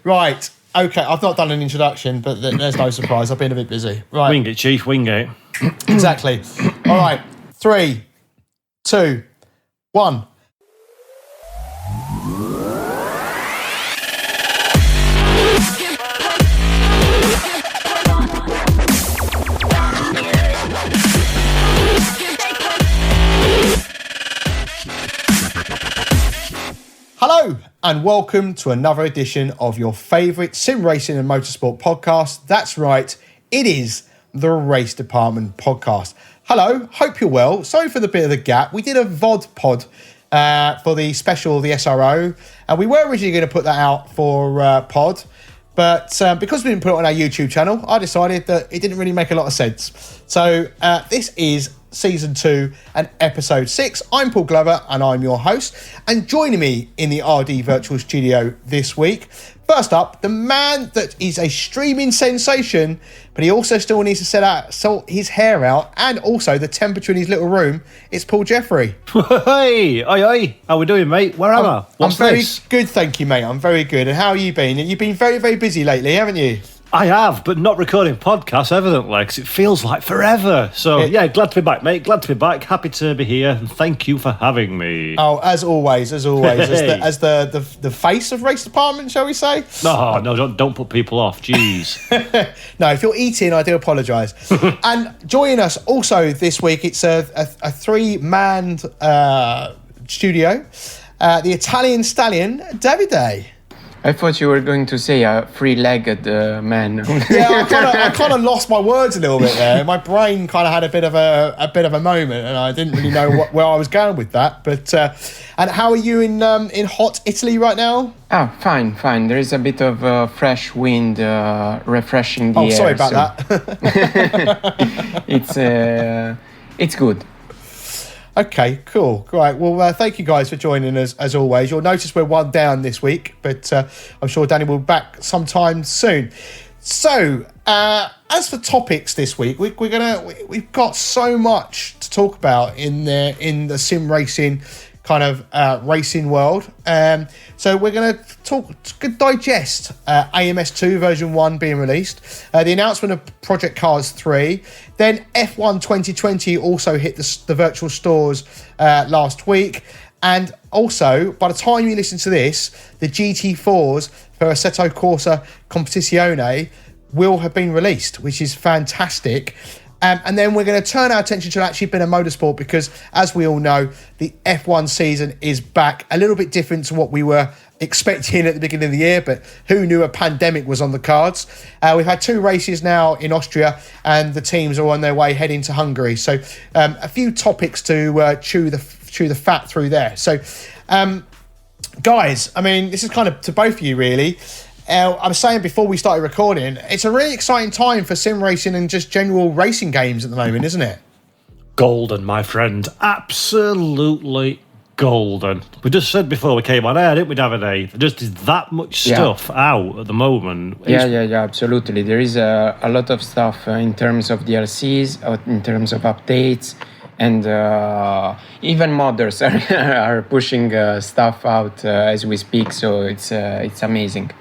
Right. Okay, I've not done an introduction, but there's no surprise. I've been a bit busy. Right. Wing it, Chief, wing it. Exactly. All right. 3, 2, 1. Hello and welcome to another edition of your favourite sim racing and motorsport podcast. That's right, it is the Race Department Podcast. Hello, hope you're well. Sorry for the bit of the gap. We did a VOD pod for the special, the SRO, and we were originally going to put that out for pod, but because we didn't put it on our YouTube channel, I decided that it didn't really make a lot of sense. So this is Season 2 and Episode 6. I'm Paul Glover and I'm your host. And joining me in the RD Virtual Studio this week, first up, the man that is a streaming sensation, but he also still needs to sort his hair out and also the temperature in his little room. It's Paul Jeffrey. Hey, oi. How we doing, mate? Where am I? I'm very good, thank you, mate. I'm very good. And how have you been? You've been very, very busy lately, haven't you? I have, but not recording podcasts, evidently, because it feels like forever. So, yeah, glad to be back, mate. Glad to be back. Happy to be here. And thank you for having me. Oh, as always. Hey. as the face of Race Department, shall we say? No, don't put people off. Jeez. No, if you're eating, I do apologise. And joining us also this week, it's a three-man studio. The Italian stallion, Davide. I thought you were going to say a three-legged man. Yeah, I kind of lost my words a little bit there. My brain kind of had a bit of a moment, and I didn't really know where I was going with that. But and how are you in hot Italy right now? Oh, fine. There is a bit of fresh wind, refreshing the air. Oh, sorry about that. It's good. Okay, cool. Great. Well, thank you guys for joining us as always. You'll notice we're one down this week, but I'm sure Danny will be back sometime soon. So, as for topics this week, we've got so much to talk about in the sim racing kind of racing world. So we're going to digest AMS2 version 1 being released, the announcement of Project Cars 3, then F1 2020 also hit the virtual stores last week, and also, by the time you listen to this, the GT4s for Assetto Corsa Competizione will have been released, which is fantastic. And then we're going to turn our attention to actually been a motorsport because, as we all know, the F1 season is back. A little bit different to what we were expecting at the beginning of the year, but who knew a pandemic was on the cards? We've had 2 races now in Austria, and the teams are on their way heading to Hungary. So a few topics to chew the fat through there. So, guys, I mean, this is kind of to both of you, really. I was saying before we started recording, it's a really exciting time for sim racing and just general racing games at the moment, isn't it? Golden, my friend. Absolutely golden. We just said before we came on air, didn't we, Davide? Just is that much stuff out at the moment. Yeah, absolutely. There is a lot of stuff in terms of DLCs, in terms of updates, and even modders are pushing stuff out as we speak. So it's amazing.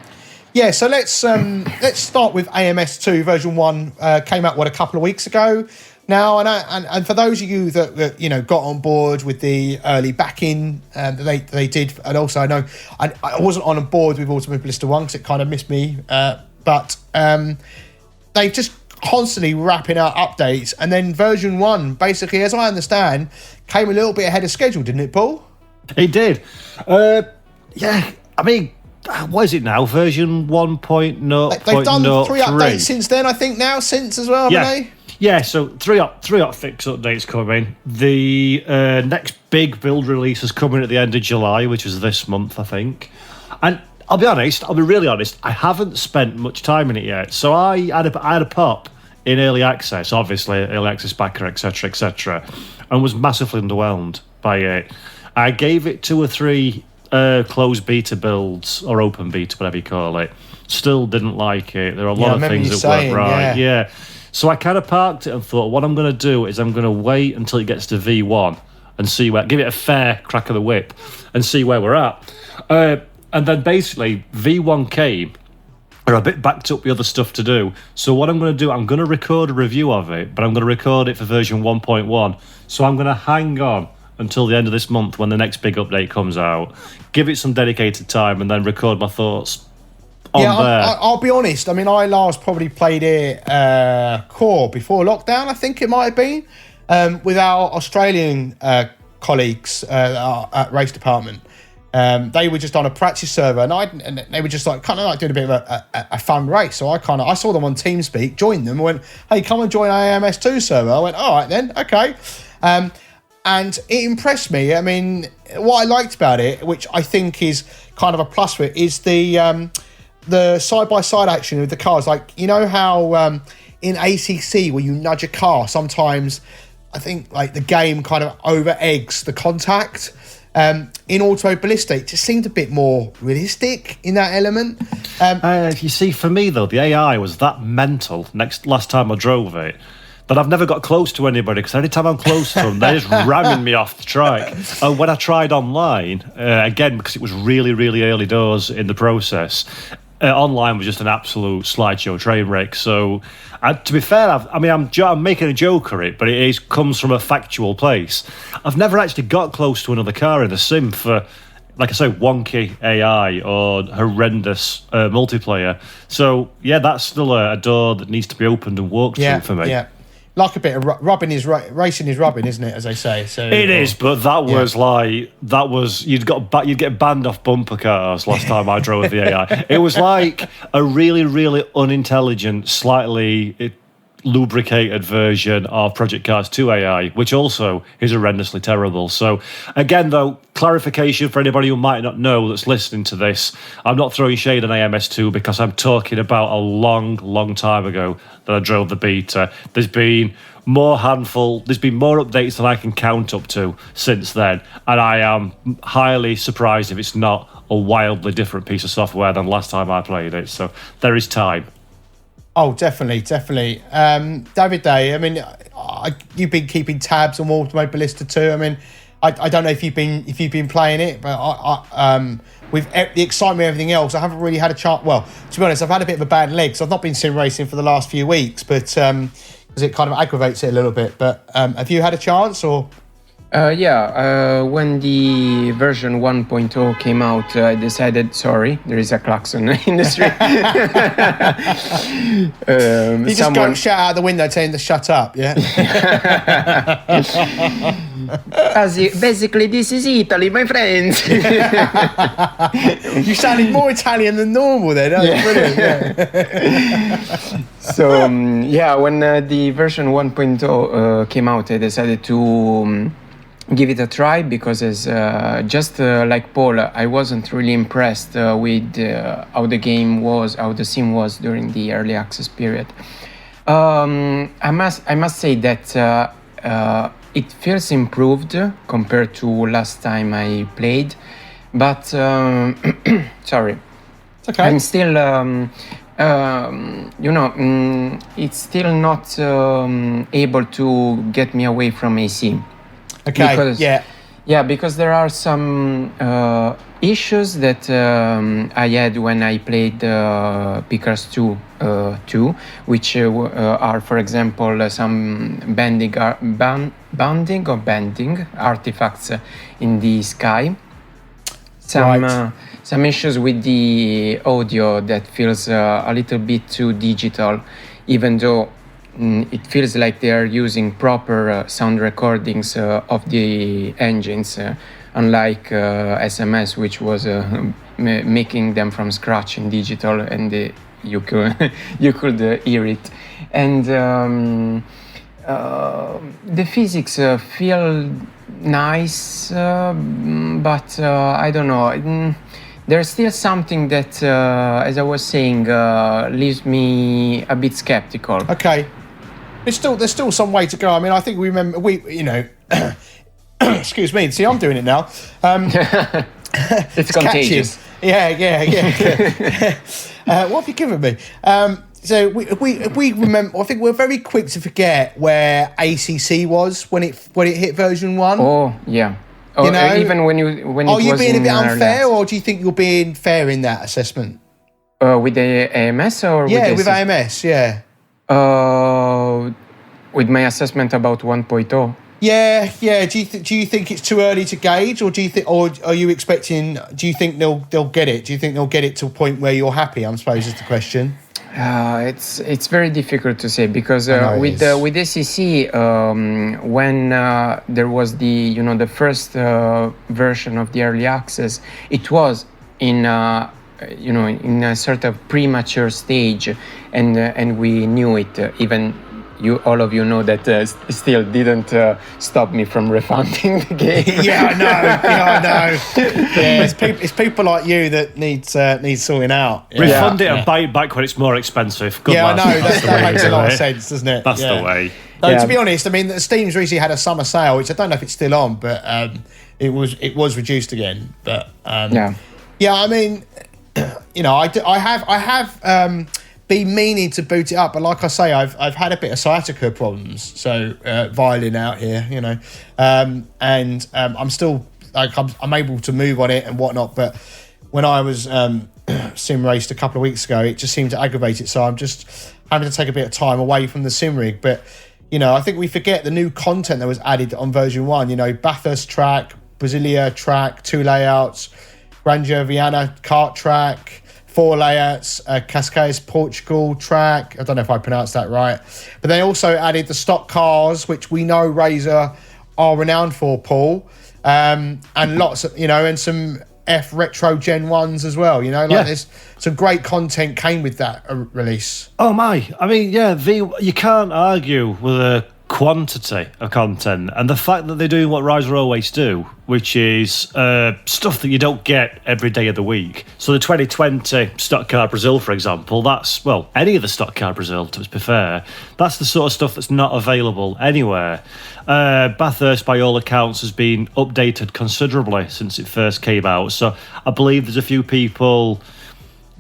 Yeah, so let's start with AMS2 version 1. Came out a couple of weeks ago now, and for those of you that got on board with the early backing that they did, and also I know I wasn't on board with Automobilista 1 because it kind of missed me, but they just constantly wrapping out updates, and then version 1 basically, as I understand, came a little bit ahead of schedule, didn't it, Paul? It did. Yeah, I mean, what is it now? Version 1.0. They've done 3 updates since then, I think, as well, haven't they? Yeah, so three fix updates coming. The next big build release is coming at the end of July, which is this month, I think. And I'll be really honest, I haven't spent much time in it yet. So I had a pop in early access, obviously, early access backer, etc., and was massively underwhelmed by it. I gave it 2 or 3 closed beta builds or open beta, whatever you call it. Still didn't like it. There are a lot of things that weren't right. Yeah. So I kind of parked it and thought, what I'm going to do is I'm going to wait until it gets to V1 and see give it a fair crack of the whip and see where we're at. And then basically V1 came are a bit backed up with other stuff to do. So what I'm going to do, I'm going to record a review of it, but I'm going to record it for version 1.1. So I'm going to hang on until the end of this month when the next big update comes out, give it some dedicated time, and then record my thoughts on there. I'll be honest. I mean, I last probably played it core before lockdown, I think it might have been, with our Australian colleagues at Race Department. They were just on a practice server, and they were just like kind of like doing a bit of a fun race. So I saw them on TeamSpeak, joined them, and went, "Hey, come and join our AMS2 server." I went, "All right then, okay." And it impressed me. I mean, what I liked about it, which I think is kind of a plus for it, is the side-by-side action with the cars. Like, you know how in ACC where you nudge a car, sometimes I think like the game kind of over eggs the contact. In Auto Ballista, it just seemed a bit more realistic in that element. You see, for me though, the AI was that mental last time I drove it that I've never got close to anybody, because anytime I'm close to them, they're just ramming me off the track. And when I tried online, again, because it was really, really early doors in the process, online was just an absolute slideshow train wreck. So, to be fair, I'm making a joke of it, but it comes from a factual place. I've never actually got close to another car in the sim for, like I say, wonky AI or horrendous multiplayer. So, yeah, that's still a door that needs to be opened and walked through for me. Yeah. Like a bit of racing is rubbing, isn't it? As they say. So it is, but you'd get banned off bumper cars last time I drove the AI. It was like a really, really unintelligent, slightly lubricated version of Project Cars 2 AI, which also is horrendously terrible. So again, though, clarification for anybody who might not know that's listening to this, I'm not throwing shade on AMS2 because I'm talking about a long, long time ago that I drove the beta. There's been more updates than I can count up to since then, and I am highly surprised if it's not a wildly different piece of software than last time I played it. So there is time. Oh, definitely. Davide, I mean, you've been keeping tabs on Auto Ballista too. I mean, I don't know if you've been playing it, but with the excitement and everything else, I haven't really had a chance. Well, to be honest, I've had a bit of a bad leg, so I've not been sim racing for the last few weeks, but because it kind of aggravates it a little bit. But have you had a chance or? When the version 1.0 came out, I decided, sorry, there is a klaxon in the street. You just go shout out the window telling them to shut up, yeah? Basically, this is Italy, my friends. You sounded more Italian than normal then. That was brilliant. Yeah. So, when the version 1.0 came out, I decided to give it a try because, like Paul, I wasn't really impressed with how the sim was during the early access period. I must say that it feels improved compared to last time I played, but sorry, it's okay. I'm still. It's still not able to get me away from AC. Okay. Because there are some issues that I had when I played Pickers 2, which are, for example, some bending artifacts in the sky. Some issues with the audio that feels a little bit too digital, even though it feels like they are using proper sound recordings of the engines, unlike SMS, which was making them from scratch in digital, and you could hear it. And the physics feel nice, but I don't know. There's still something that, as I was saying, leaves me a bit skeptical. Okay. There's still some way to go. I mean, I think excuse me. See, I'm doing it now. It's contagious. Yeah. What have you given me? So we remember. I think we're very quick to forget where ACC was when it hit version 1. Oh yeah. Even when it was you being a bit unfair, or do you think you're being fair in that assessment? With the AMS or with AMS, yeah. With my assessment about 1.0. Yeah. Do you think it's too early to gauge, or do you think, or are you expecting? Do you think they'll get it? Do you think they'll get it to a point where you're happy? I suppose is the question. It's very difficult to say because with SEC when there was the first version of the early access, it was in in a sort of premature stage, and we knew it. Even all of you know that still didn't stop me from refunding the game. I know. Yeah, it's people like you that need sorting out. Yeah. Refund it and buy it back when it's more expensive. Good I lad. know. That makes a lot of sense, doesn't it? That's the way. To be honest, I mean, Steam's recently had a summer sale, which I don't know if it's still on, but it was reduced again. But I mean, I have been meaning to boot it up, but like I say, I've had a bit of sciatica problems, so violin out here, and I'm still I'm able to move on it and whatnot, but when I was sim raced a couple of weeks ago, it just seemed to aggravate it, so I'm just having to take a bit of time away from the sim rig. But I think we forget the new content that was added on version 1. Bathurst track, Brasilia track, 2 layouts, Granja Viana kart track, 4 layouts, Cascais Portugal track. I don't know if I pronounced that right. But they also added the stock cars, which we know Razor are renowned for, Paul. And lots of, and some F Retro Gen 1s as well. There's some great content came with that release. Oh my. I mean, you can't argue with the quantity of content and the fact that they're doing what Razor always do, which is stuff that you don't get every day of the week. So the 2020 Stock Car Brazil, for example, that's, any of the Stock Car Brazil, to be fair, that's the sort of stuff that's not available anywhere. Bathurst, by all accounts, has been updated considerably since it first came out. So I believe there's a few people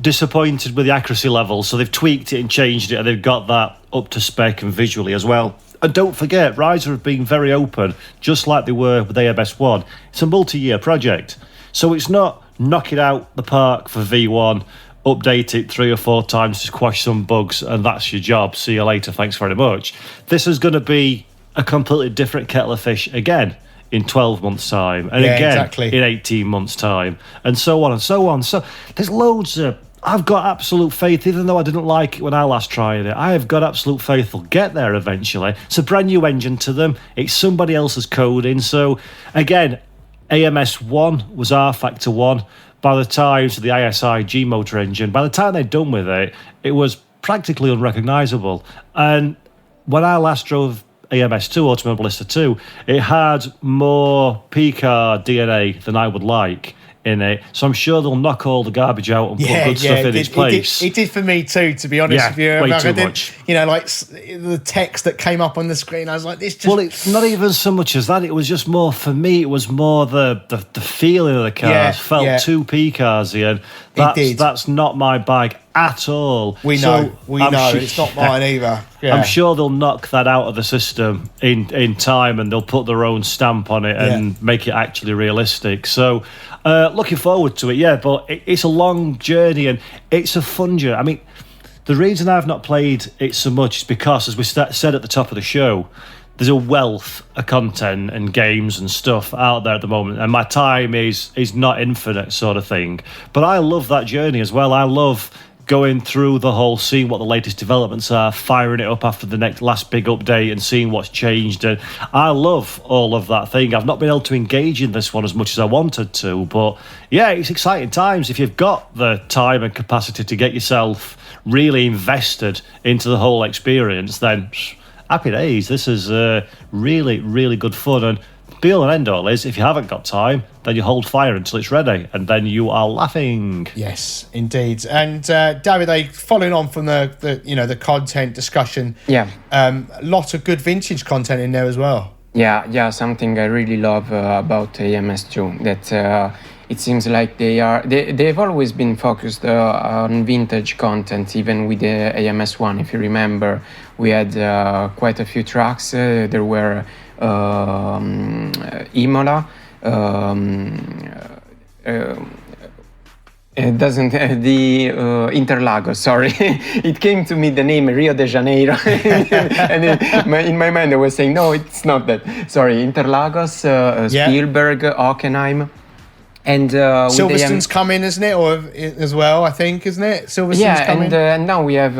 disappointed with the accuracy level, so they've tweaked it and changed it, and they've got that up to spec and visually as well. And don't forget, Razor have been very open, just like they were with AMS1. It's a multi-year project. So it's not knock it out the park for V1, update it 3 or 4 times to squash some bugs, and that's your job. See you later, thanks very much. This is going to be a completely different kettle of fish again in 12 months' time, and in 18 months' time, and so on and so on. So there's loads of... I've got absolute faith, even though I didn't like it when I last tried it, I have got absolute faith they'll get there eventually. It's a brand new engine to them. It's somebody else's coding. So, again, AMS1 was R Factor 1. By the time, so the ISI G motor engine, by the time they'd done with it, it was practically unrecognisable. And when I last drove AMS2, Automobilista 2, it had more P-car DNA than I would like in it, so I'm sure they'll knock all the garbage out and put good stuff in its place. It did for me too, to be honest with you. Way too much. Like the text that came up on the screen, I was like, this just... Well, it's not even so much as that. It was just more, for me, it was more the feeling of the cars felt too P-carsy, and that's not my bag at all. We know. It's not mine either. Yeah. I'm sure they'll knock that out of the system in time, and they'll put their own stamp on it and make it actually realistic. So looking forward to it, but it's a long journey and it's a fun journey. I mean, the reason I've not played it so much is because, as we said at the top of the show, there's a wealth of content and games and stuff out there at the moment, and my time is not infinite, sort of thing. But I love that journey as well. I love going through the whole, seeing what the latest developments are, firing it up after the last big update and seeing what's changed. And I love all of that thing. I've not been able to engage in this one as much as I wanted to, but it's exciting times. If you've got the time and capacity to get yourself really invested into the whole experience, then happy days. This is really, really good fun. And be all and end all is, if you haven't got time, then you hold fire until it's ready, and then you are laughing. Yes, indeed. And Davide, following on from the content discussion, a lot of good vintage content in there as well. Something I really love about AMS2, that it seems like they've always been focused on vintage content, even with the AMS1. If you remember, we had quite a few tracks. There were Imola, It doesn't the Interlagos. Sorry, it came to me the name Rio de Janeiro, and in my mind I was saying no, it's not that. Sorry, Interlagos, Spielberg, Hockenheim. And Silverstone's coming, isn't it? Or as well, I think, isn't it? Silverstone's coming. And now we have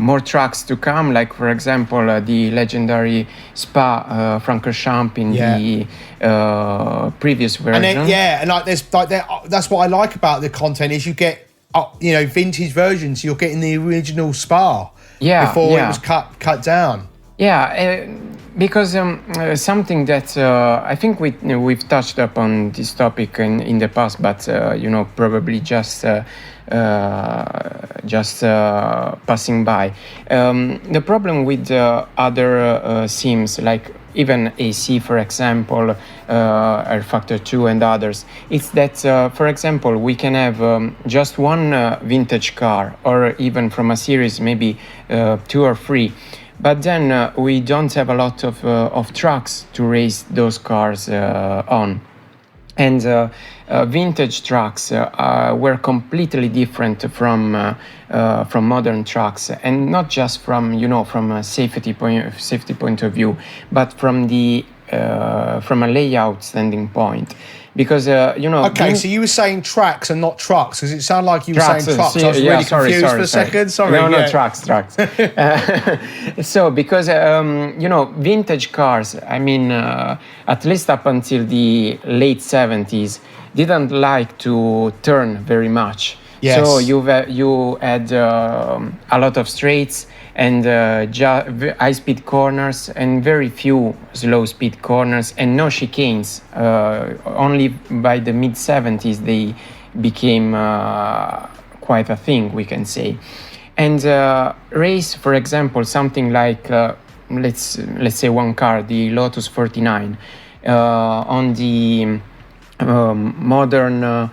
more tracks to come. Like for example, the legendary Spa Francorchamps in the previous version. And that's what I like about the content is you get vintage versions. You're getting the original Spa before it was cut down. Yeah, because something that I think we've touched upon this topic in the past, but probably just passing by. The problem with other sims, like even AC, for example, R Factor 2 and others, it's that, for example, we can have just one vintage car, or even from a series, maybe 2 or 3. But then we don't have a lot of tracks to race those cars on. And vintage tracks were completely different from modern tracks, and not just from a safety point of view, but from a layout standing point. Because Okay, so you were saying tracks and not trucks, because it sounded like you were saying trucks. I was really confused for a second. Sorry. No, trucks. So because vintage cars, I mean, at least up until the late 70s, didn't like to turn very much. Yes. So you had a lot of straights and high-speed corners and very few slow-speed corners and no chicanes. Only by the mid-70s they became quite a thing, we can say. And race, for example, something like let's say one car, the Lotus 49, on the modern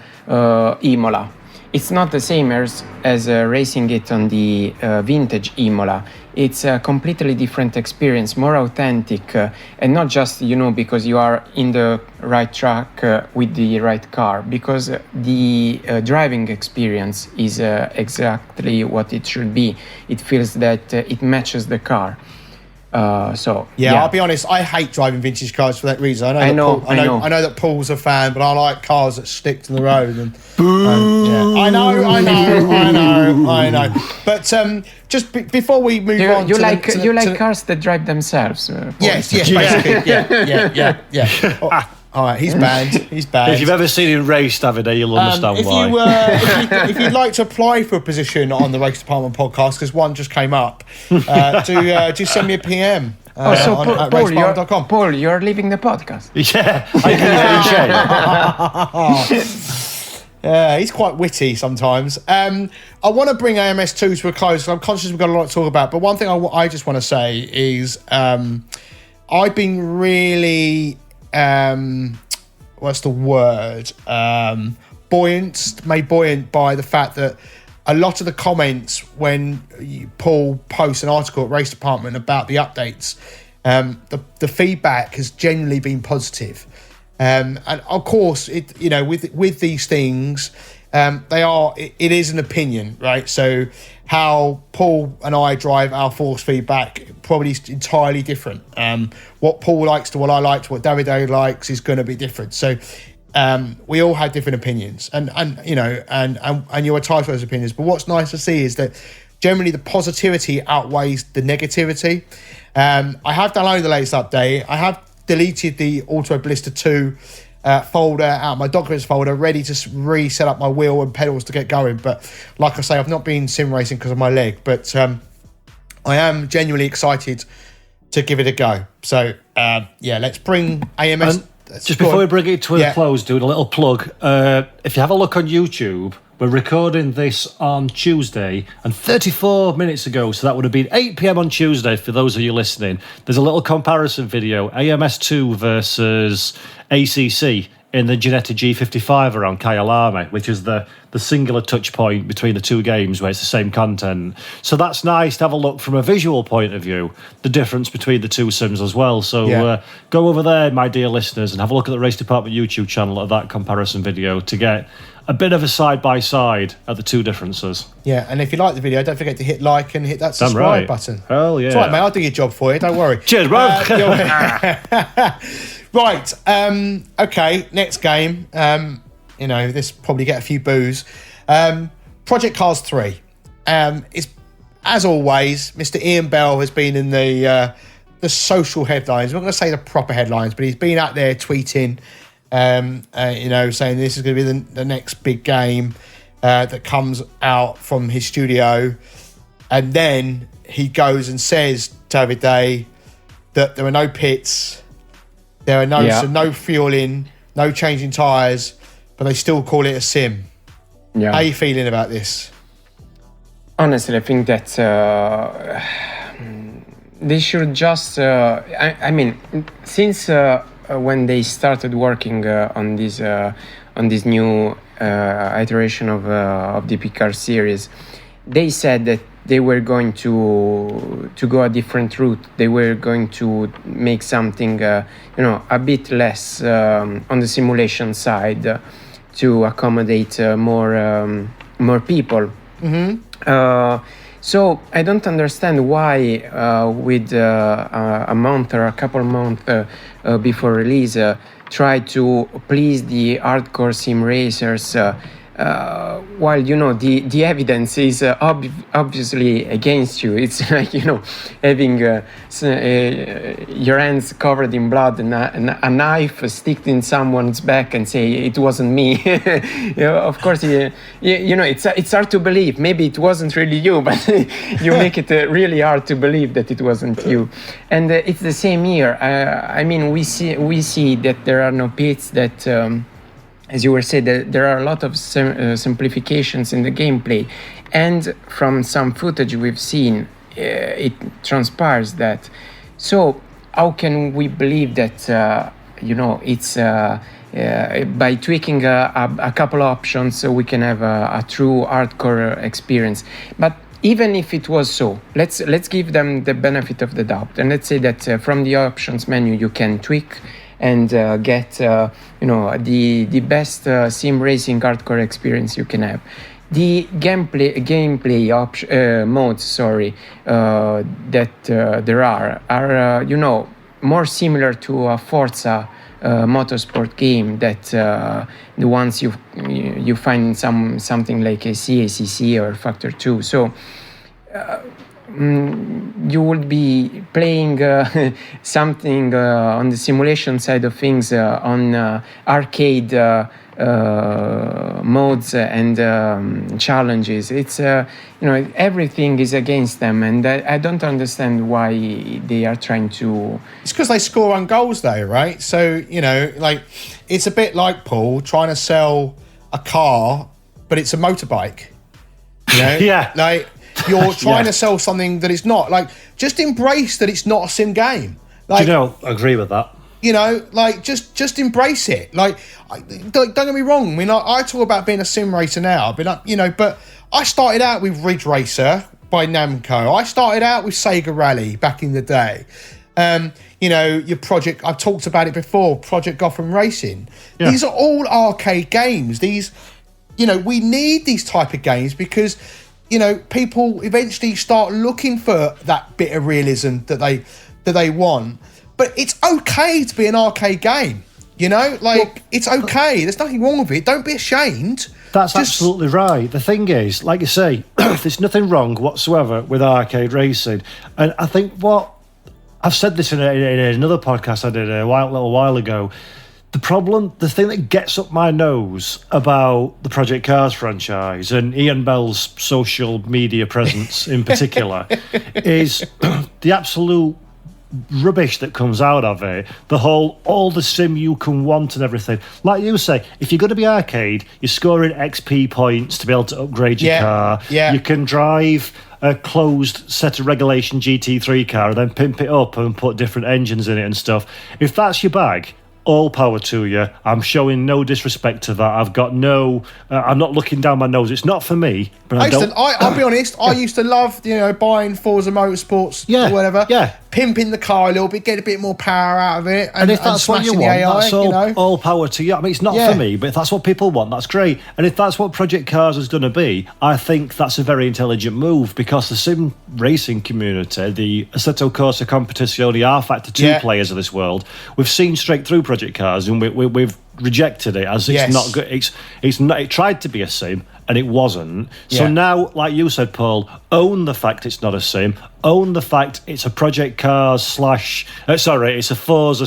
Imola. It's not the same as racing it on the vintage Imola. It's a completely different experience, more authentic, and not just, because you are in the right track with the right car, because the driving experience is exactly what it should be. It feels that it matches the car. I'll be honest, I hate driving vintage cars for that reason. I know that Paul's a fan, but I like cars that stick to the road. And I know. But just before we move on, you like cars that drive themselves. Yes, basically, yeah. All right, he's banned. If you've ever seen him race, Davide, you'll understand why. If you'd like to apply for a position on the Race Department podcast, because one just came up, do send me a PM at RaceDepartment.com. Paul, you're leaving the podcast. Yeah, I can Yeah, he's quite witty sometimes. I want to bring AMS2 to a close. I'm conscious we've got a lot to talk about, but one thing I just want to say is I've been really... what's the word? Made buoyant by the fact that a lot of the comments when Paul posts an article at Race Department about the updates, the feedback has generally been positive. And of course, with these things, it is an opinion, right? So how Paul and I drive our force feedback probably is entirely different. What Paul likes to what I like to what Davide likes is going to be different. So we all had different opinions, and you're entitled to those opinions. But what's nice to see is that generally the positivity outweighs the negativity. I have downloaded the latest update. I have deleted the Auto Blister 2 folder out of my documents folder, ready to reset up my wheel and pedals to get going. But like I say, I've not been sim racing because of my leg, but I am genuinely excited to give it a go. So let's bring AMS. Just before we bring it to a close, doing a little plug. If you have a look on YouTube, we're recording this on Tuesday, and 34 minutes ago, so that would have been 8 p.m. on Tuesday for those of you listening, there's a little comparison video, AMS2 versus ACC in the Ginetti G55 around Gaaaaaaame, which is the singular touch point between the two games where it's the same content. So that's nice to have a look from a visual point of view, the difference between the two sims as well. So go over there, my dear listeners, and have a look at the Race Department YouTube channel at that comparison video to get a bit of a side-by-side at the two differences. Yeah, and if you like the video, don't forget to hit like and hit that subscribe button. Hell yeah. It's all right, mate, I'll do your job for you, don't worry. Cheers, bro. Right, okay, next game. This probably get a few boos. Project Cars 3. It's, as always, Mr. Ian Bell has been in the social headlines. I'm not going to say the proper headlines, but he's been out there tweeting, saying this is going to be the next big game that comes out from his studio. And then he goes and says, Davide, that there are no pits, there are no fueling, no changing tyres, but they still call it a sim. Yeah. How are you feeling about this? Honestly, I think that they should just... since when they started working on this new iteration of the Picard series, they said that they were going to go a different route. They were going to make something, a bit less on the simulation side to accommodate more people. Mm-hmm. So I don't understand why, with a month or a couple months before release, try to please the hardcore sim racers. While the evidence is obviously against you. It's like having your hands covered in blood and a knife stick in someone's back and say it wasn't me. Of course, it's hard to believe. Maybe it wasn't really you, but you make it really hard to believe that it wasn't you. And it's the same here. We see that there are no pits. That as you were saying, there are a lot of simplifications in the gameplay, and from some footage we've seen, it transpires that. So how can we believe that it's by tweaking a couple options so we can have a true hardcore experience? But even if it was so, let's give them the benefit of the doubt, and let's say that from the options menu you can tweak and get the best sim racing hardcore experience you can have. The gameplay modes, that there are more similar to a Forza motorsport game that the ones you find in something like a CACC or Factor 2. So you would be playing something on the simulation side of things on arcade modes and challenges. It's everything is against them, and I don't understand why they are trying to. It's because they score on goals, though, right? So it's a bit like Paul trying to sell a car, but it's a motorbike. Yeah. You're trying to sell something that it's not. Just embrace that it's not a sim game. I agree with that. Just embrace it. Don't get me wrong. I talk about being a sim racer now. But I started out with Ridge Racer by Namco. I started out with Sega Rally back in the day. Your project, I've talked about it before, Project Gotham Racing. Yeah. These are all arcade games. We need these type of games because people eventually start looking for that bit of realism that they want. But it's okay to be an arcade game, it's okay. There's nothing wrong with it. Don't be ashamed. That's absolutely right. The thing is, like you say, there's nothing wrong whatsoever with arcade racing. And I think I've said this in another podcast I did a little while ago. The thing that gets up my nose about the Project Cars franchise and Ian Bell's social media presence in particular is the absolute rubbish that comes out of it. All the sim you can want and everything. Like you say, if you're going to be arcade, you're scoring XP points to be able to upgrade your car. Yeah. You can drive a closed set of regulation GT3 car and then pimp it up and put different engines in it and stuff. If that's your bag, all power to you. I'm showing no disrespect to that. I've got no. I'm not looking down my nose. It's not for me. But I'll be honest. I used to love, buying Forza Motorsports or whatever. Yeah. Pimping the car a little bit, get a bit more power out of it, and if that's what you want, AI, that's all power to you. I mean, it's not for me, but if that's what people want, that's great. And if that's what Project Cars is going to be, I think that's a very intelligent move, because the sim racing community, the Assetto Corsa Competizione, the R-Factor 2 players of this world, we've seen straight through Project Cars, and we've rejected it as it's not good. It's not. It tried to be a sim, and it wasn't. So now, like you said, Paul, own the fact it's not a sim. Own the fact it's a Project Cars it's a Forza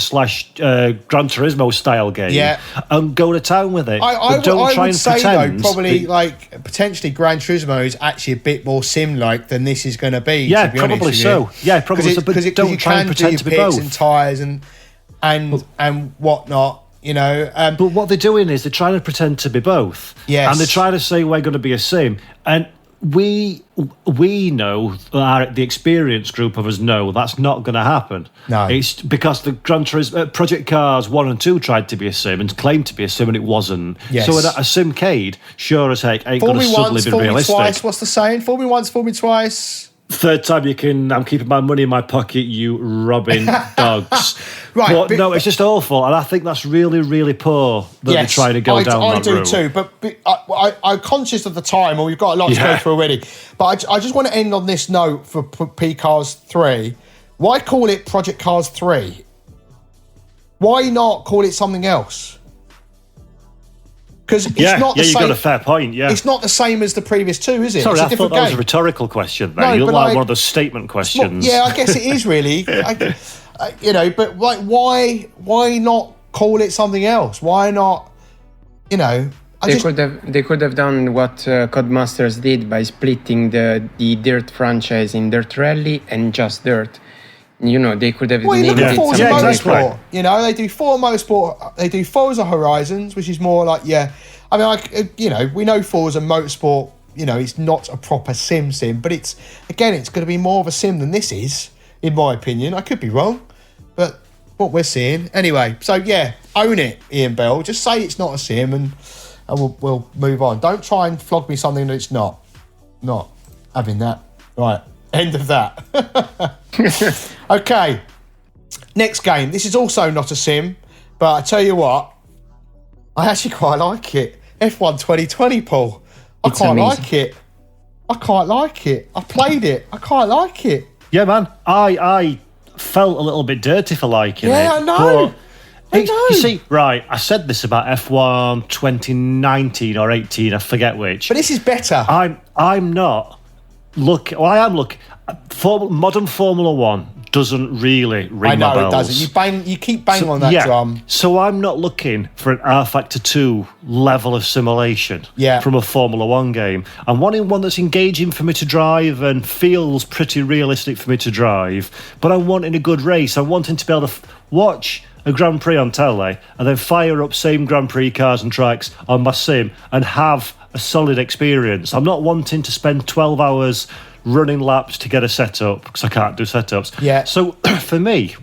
Gran Turismo style game, and go to town with it. I would say pretend. Though, probably potentially Gran Turismo is actually a bit more sim-like than this is going to be. Yeah, to be probably honest so. Yeah, probably so. But don't try and pretend to be both. And tyres and whatnot. But what they're doing is they're trying to pretend to be both. Yes. And they're trying to say we're going to be a sim. And we know, the experience group of us know, that's not going to happen. No. It's because the Gran Turismo, Project Cars 1 and 2 tried to be a sim and claimed to be a sim, and it wasn't. Yes. So a simcade, sure as heck, ain't going to suddenly be realistic. Fool me twice, what's the saying? Fool me once, fool me twice. Third time I'm keeping my money in my pocket, you robbing dogs. Right. But no, it's just awful. And I think that's really, really poor that they're trying to go down that route. I do too. But I'm conscious of the time, and we've got a lot to go through already. But I just want to end on this note for P-Cars 3. Why call it Project Cars 3? Why not call it something else? Because it's not the same. You've got a fair point, It's not the same as the previous two, is it? Sorry, it's I thought that was a rhetorical question there. No, you look like one of those statement questions. I guess it is really. But why not call it something else? Why not, They could have done what Codemasters did by splitting the Dirt franchise in Dirt Rally and just Dirt. They could have named it Forza something Motorsport. different. They do Forza Motorsport. They do Forza Horizons, which is more like I mean, we know Forza Motorsport. It's not a proper sim, but it's going to be more of a sim than this is, in my opinion. I could be wrong, but what we're seeing anyway. So own it, Ian Bell. Just say it's not a sim, and we'll move on. Don't try and flog me something that it's not. Not having that. Right. End of that. Okay. Next game. This is also not a sim, but I tell you what, I actually quite like it. F1 2020, Paul. I quite like it. I played it. I quite like it. Yeah, man. I felt a little bit dirty for liking it. Yeah, I know. You see, right, I said this about F1 2019 or 18, I forget which. But this is better. I'm not. I am looking. Modern Formula One doesn't really ring my bells. I know it doesn't. You keep banging on that drum. So I'm not looking for an R-Factor 2 level of simulation from a Formula One game. I'm wanting one that's engaging for me to drive and feels pretty realistic for me to drive. But I'm wanting a good race. I'm wanting to be able to watch a Grand Prix on telly and then fire up same Grand Prix cars and tracks on my sim and have a solid experience. I'm not wanting to spend 12 hours running laps to get a setup, because I can't do setups. Yeah. So for me,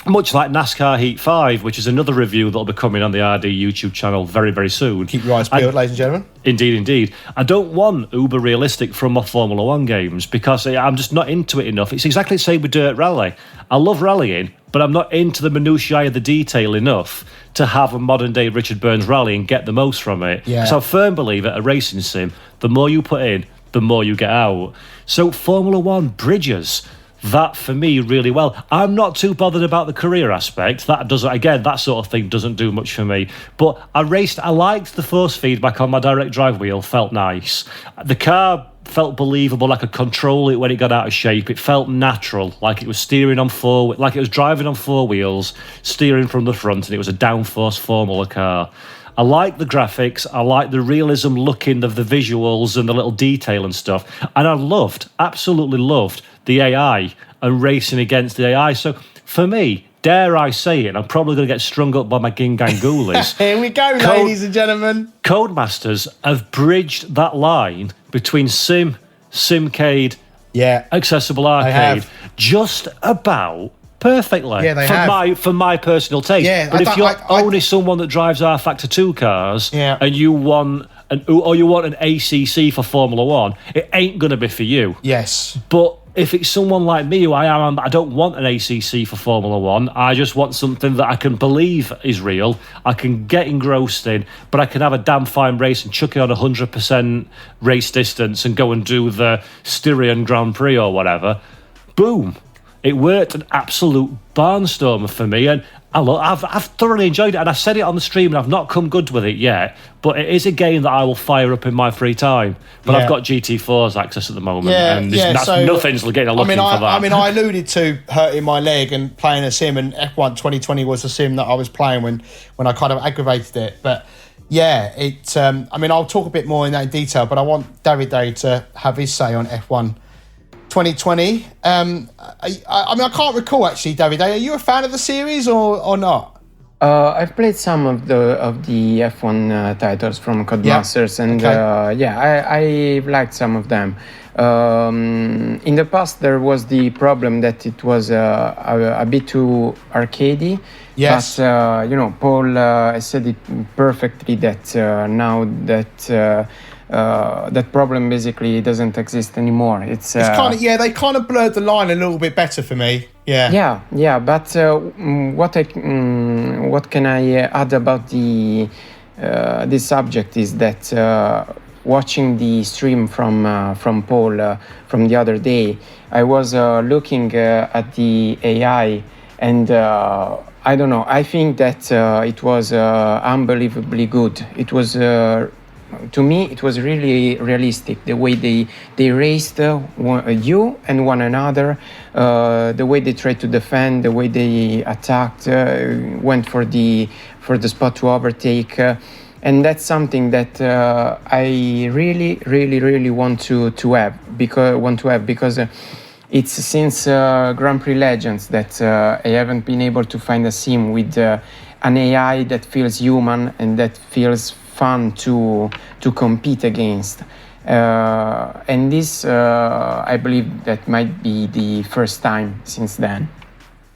much like NASCAR Heat 5, which is another review that'll be coming on the RD YouTube channel very, very soon. Keep your eyes peeled, ladies and gentlemen. Indeed. I don't want uber realistic from my Formula One games, because I'm just not into it enough. It's exactly the same with Dirt Rally. I love rallying, but I'm not into the minutiae of the detail enough to have a modern day Richard Burns rally and get the most from it. Yeah. So I'm a firm believer, a racing sim, the more you put in, the more you get out. So Formula One bridges that for me really well. I'm not too bothered about the career aspect. That sort of thing doesn't do much for me. But I liked the force feedback on my direct drive wheel, felt nice. The car felt believable, like I could control it when it got out of shape. It felt natural, like it was like it was driving on four wheels, steering from the front, and it was a downforce Formula car. I like the graphics, I like the realism looking of the visuals and the little detail and stuff. And I absolutely loved the AI and racing against the AI. So for me, dare I say it, I'm probably going to get strung up by my Gingang Ghoulies. Here we go, ladies and gentlemen. Codemasters have bridged that line between simcade, accessible arcade, just about perfectly. Yeah, they have. For my personal taste. Yeah, but if you're only someone that drives R-Factor 2 cars and you want an ACC for Formula 1, it ain't going to be for you. Yes. But if it's someone like me who I don't want an ACC for Formula 1. I just want something that I can believe is real. I can get engrossed in, but I can have a damn fine race and chuck it on 100% race distance and go and do the Styrian Grand Prix or whatever. Boom. It worked an absolute barnstormer for me, and I've thoroughly enjoyed it. And I've said it on the stream, and I've not come good with it yet. But it is a game that I will fire up in my free time. But I've got GT4's access at the moment, and nothing's getting a look in for that. I mean, I alluded to hurting my leg and playing a sim, and F1 2020 was the sim that I was playing when I kind of aggravated it. But yeah, it. I mean, I'll talk a bit more in that detail, but I want Davide to have his say on F1 2020. I mean, I can't recall actually, Davide. Are you a fan of the series or not? I've played some of the F1 titles from Codemasters, and I liked some of them. In the past, there was the problem that it was a bit too arcadey. Yes. But Paul said it perfectly that now that. That problem basically doesn't exist anymore. It's kind of they kind of blurred the line a little bit better for me. Yeah. But what can I add about this subject is that watching the stream from Paul from the other day, I was looking at the AI, and I don't know. I think that it was unbelievably good. It was. To me, it was really realistic, the way they raced you and one another, the way they tried to defend, the way they attacked, went for the spot to overtake, and that's something that I really want to have because it's since Grand Prix Legends that I haven't been able to find a sim with an AI that feels human and that feels fun to compete against, and this I believe that might be the first time since then.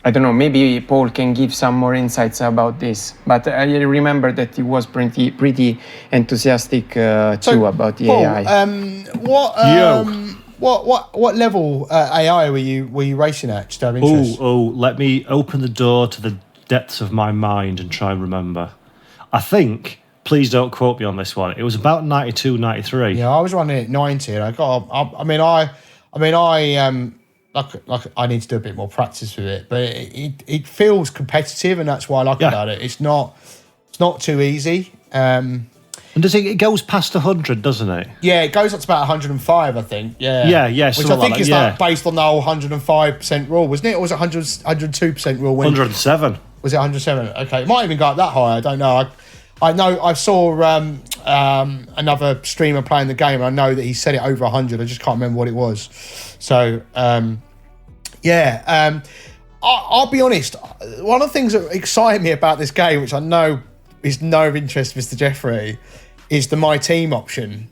I don't know, maybe Paul can give some more insights about this, but I remember that he was pretty enthusiastic too about the Paul, AI. What level AI were you racing at? Just out of interest. Let me open the door to the depths of my mind and try and remember. I think. Please don't quote me on this one. It was about 92, 93. Yeah, I was running at 90, and I need to do a bit more practice with it, but it feels competitive, and that's what I like about it. It's not too easy. And it goes past 100, doesn't it? Yeah, it goes up to about 105, I think. Yeah. Which I think is based on the whole 105% rule, wasn't it? Or was it 102% rule? 107. Was it 107? Okay, it might even go up that high. I don't know. I know I saw another streamer playing the game, and I know that he said it over 100. I just can't remember what it was. So, I'll be honest. One of the things that excite me about this game, which I know is no interest to Mr. Jeffrey, is the My Team option.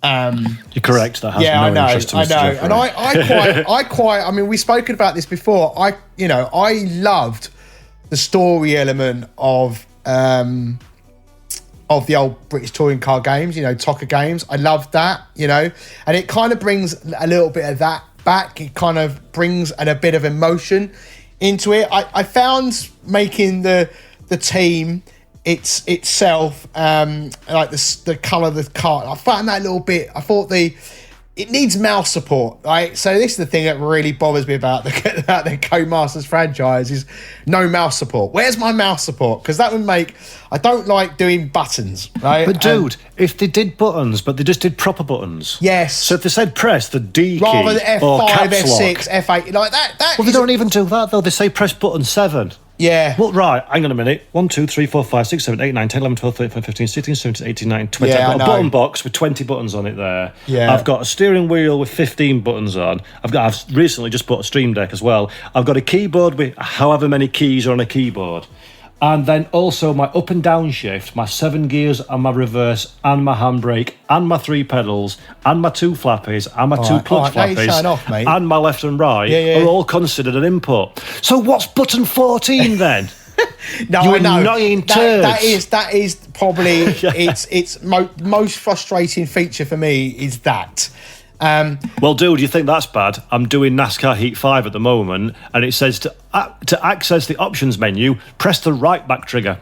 You're correct. That has no interest to Mr. Jeffrey. And I quite. I mean, we've spoken about this before. I loved the story element of the old British touring car games, TOCA games. I loved that, and it kind of brings a little bit of that back. It kind of brings a bit of emotion into it. I found making the team itself, like the colour of the car, I found that a little bit. I thought it needs mouse support, right? So this is the thing that really bothers me about the Codemasters franchise is no mouse support. Where's my mouse support? Because that would make... I don't like doing buttons, right? But dude, if they did buttons, but they just did proper buttons. Yes. So if they said press the D key rather than F5, or caps F6, lock, F8, like that. Well, they don't even do that though. They say press button 7. Yeah. Well, right, hang on a minute. 1, 2, 3, 4, 5, 6, 7, 8, 9, 10, 11, 12, 13, 15, 16, 17, 18, 19, 20. Yeah, I've got a button box with 20 buttons on it there. Yeah. I've got a steering wheel with 15 buttons on. I've recently just bought a Stream Deck as well. I've got a keyboard with however many keys are on a keyboard. And then also my up and down shift, my 7 gears and my reverse and my handbrake and my 3 pedals and my 2 flappies and my 2 clutch flappies and my left and right are all considered an input. So what's button 14 then? No, you I know. annoying turds. That is probably it's most frustrating feature for me is that. Well, dude, you think that's bad? I'm doing NASCAR Heat 5 at the moment, and it says to access the options menu, press the right back trigger.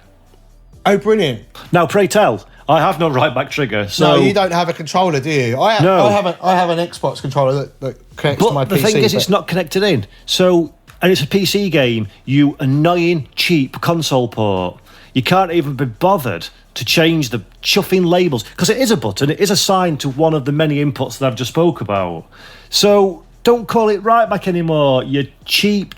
Oh, brilliant! Now, pray tell, I have no right back trigger. So no, you don't have a controller, do you? I have an Xbox controller that connects to my PC. But the thing is, it's not connected in. So, and it's a PC game. You annoying, cheap console port. You can't even be bothered to change the chuffing labels, because it is a button, it is assigned to one of the many inputs that I've just spoke about. So don't call it right back anymore, you cheap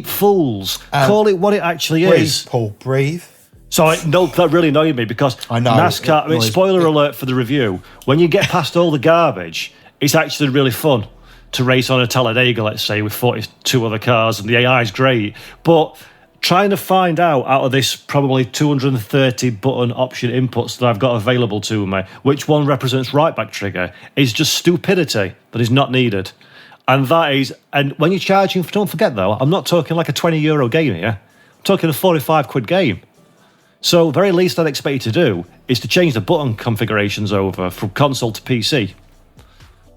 fools. Call it what it actually is. Paul, breathe. So that really annoyed me, because I know, NASCAR, spoiler alert for the review, when you get past all the garbage, it's actually really fun to race on a Talladega, let's say, with 42 other cars, and the AI is great. But trying to find out of this probably 230 button option inputs that I've got available to me, which one represents right back trigger, is just stupidity that is not needed. And when you're charging, don't forget though, I'm not talking like a €20 game here. I'm talking a 45 quid game. So very least I'd expect you to do is to change the button configurations over from console to PC.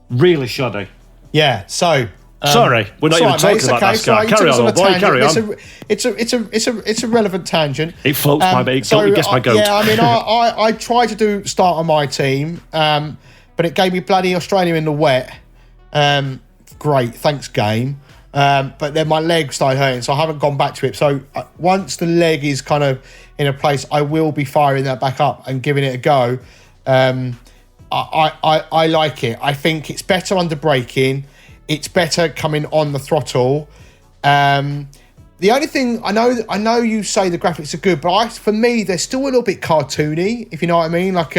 Really shoddy. Yeah, so sorry, we're not even talking about that guy. Carry on, boy, carry on. It's a relevant tangent. It floats my boat. It gets my goat. Yeah, I mean, I tried to start on my team, but it gave me bloody Australia in the wet. Great, thanks game. But then my leg started hurting, so I haven't gone back to it. So once the leg is kind of in a place, I will be firing that back up and giving it a go. I like it. I think it's better under braking. It's better coming on the throttle. The only thing I know you say the graphics are good, but for me they're still a little bit cartoony, if you know what I mean. Like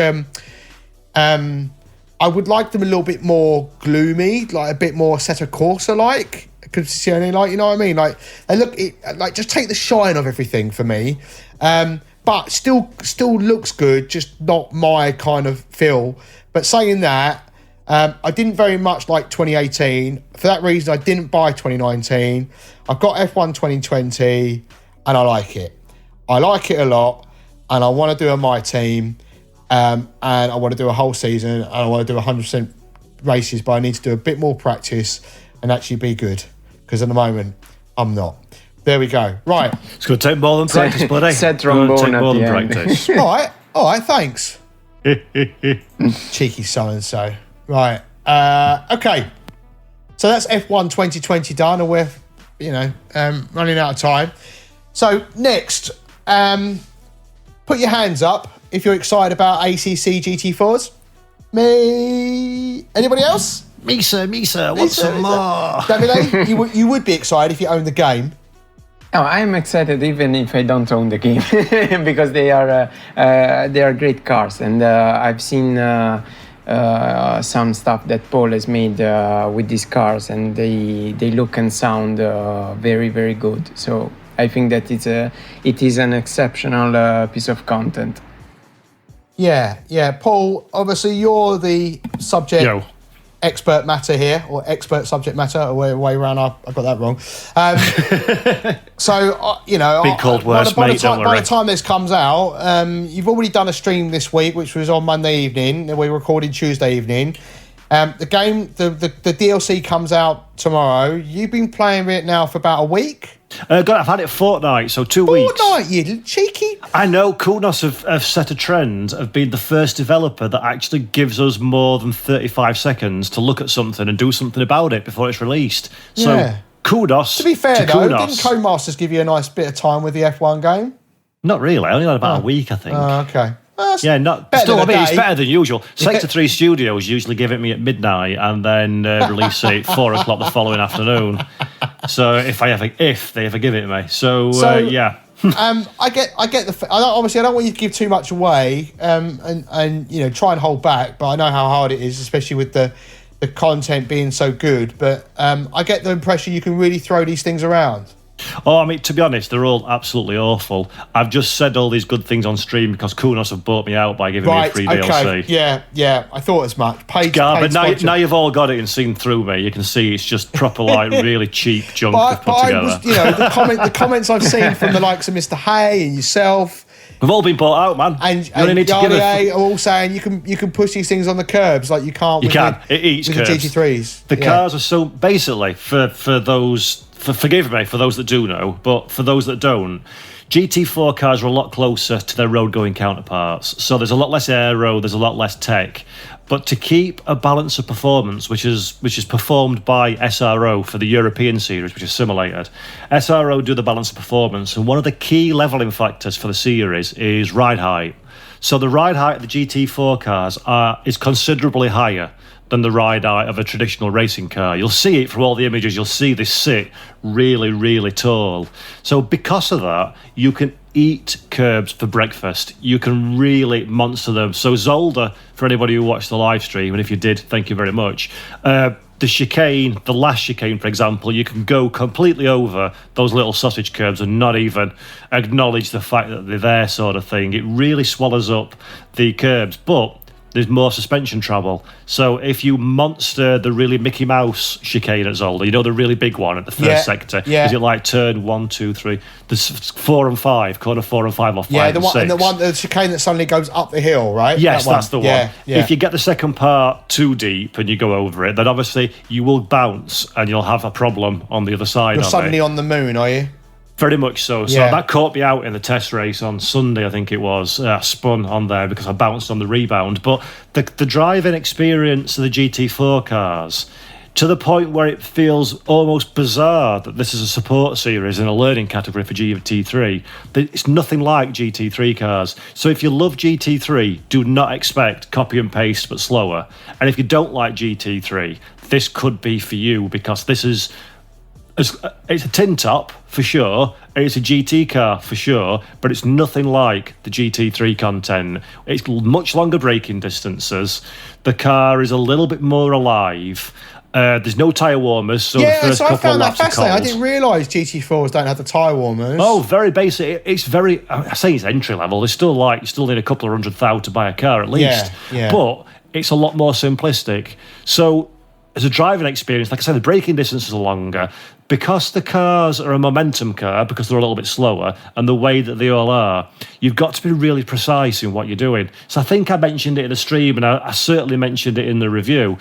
I would like them a little bit more gloomy, like a bit more Assetto Corsa like. Because you know what I mean. Like they look like just take the shine of everything for me. But still looks good, just not my kind of feel. But saying that. I didn't very much like 2018. For that reason, I didn't buy 2019. I've got F1 2020, and I like it. I like it a lot, and I want to do on my team, and I want to do a whole season, and I want to do 100% races, but I need to do a bit more practice and actually be good, because at the moment, I'm not. There we go. Right. It's going to take more than practice, buddy. Set trombone at the end. Practice. All right, thanks. Cheeky so-and-so. Right. Okay. So that's F1 2020 done, and we're, running out of time. So next, put your hands up if you're excited about ACC GT4s. Me? Anybody else? Misa, what's some more? Davide, you would be excited if you owned the game. Oh, I'm excited even if I don't own the game because they are great cars, and I've seen some stuff that Paul has made with these cars, and they look and sound very, very good. So I think that it is an exceptional piece of content. Yeah. Paul, obviously you're the subject expert matter here, or expert subject matter, or way around. I got that wrong. So big cold words, mate. By the time this comes out, you've already done a stream this week, which was on Monday evening. We recorded Tuesday evening. The game, the DLC comes out tomorrow. You've been playing it now for about a week. I've had it a fortnight, so 2 weeks. Fortnight, you cheeky. I know Kudos have set a trend of being the first developer that actually gives us more than 35 seconds to look at something and do something about it before it's released. So kudos. To be fair, though, didn't Codemasters give you a nice bit of time with the F1 game? Not really. I only had about a week, I think. Oh, okay. It's better than usual. Sector 3 Studios usually give it me at midnight and then release it at 4 o'clock the following afternoon. So if they ever give it to me. So yeah. I get obviously I don't want you to give too much away and try and hold back, but I know how hard it is, especially with the content being so good. But I get the impression you can really throw these things around. Oh, I mean, to be honest, they're all absolutely awful. I've just said all these good things on stream because Kunos have bought me out by giving me a free DLC. Yeah, I thought as much. But now you've all got it and seen through me. You can see it's just proper, like, really cheap junk they've put together. The comments I've seen from the likes of Mr. Hay and yourself. We've all been bought out, man. And Gaaaaaaame are all saying you can push these things on the curbs like you can't. It eats with curbs. The GT3s. The cars are so basically for those. Forgive me for those that do know, but for those that don't, GT4 cars are a lot closer to their road-going counterparts. So there's a lot less aero, there's a lot less tech. But to keep a balance of performance, which is performed by SRO for the European series, which is simulated, SRO do the balance of performance, and one of the key levelling factors for the series is ride height. So the ride height of the GT4 cars is considerably higher than the ride height of a traditional racing car. You'll see it from all the images. You'll see they sit really, really tall. So because of that, you can eat curbs for breakfast. You can really monster them. So Zolder, for anybody who watched the live stream, and if you did, thank you very much. The chicane, the last chicane, for example, you can go completely over those little sausage curbs and not even acknowledge the fact that they're there, sort of thing. It really swallows up the curbs. But there's more suspension travel. So if you monster the really Mickey Mouse chicane at Zolder, the really big one at the first sector, is it like turn 1, 2, 3? There's 4 and 5, corner 4 and 5 off 5 and 6. And the chicane that suddenly goes up the hill, right? Yes, that's the one. Yeah. If you get the second part too deep and you go over it, then obviously you will bounce and you'll have a problem on the other side You're suddenly on the moon, are you? Very much so. So that caught me out in the test race on Sunday, I think it was. Spun on there because I bounced on the rebound. But the driving experience of the GT4 cars, to the point where it feels almost bizarre that this is a support series in a learning category for GT3, it's nothing like GT3 cars. So if you love GT3, do not expect copy and paste but slower. And if you don't like GT3, this could be for you, because this is... It's a tin top for sure, it's a GT car for sure, but it's nothing like the GT3 content. It's much longer braking distances. The car is a little bit more alive. There's no tyre warmers, so the first couple of laps are cold. I didn't realise GT4s don't have the tyre warmers. Oh, very basic. It's very... I say it's entry level. It's still like you still need a couple of $100,000 to buy a car at least. Yeah. But it's a lot more simplistic. So as a driving experience, like I said, the braking distances are longer. Because the cars are a momentum car, because they're a little bit slower, and the way that they all are, you've got to be really precise in what you're doing. So I think I mentioned it in the stream, and I certainly mentioned it in the review.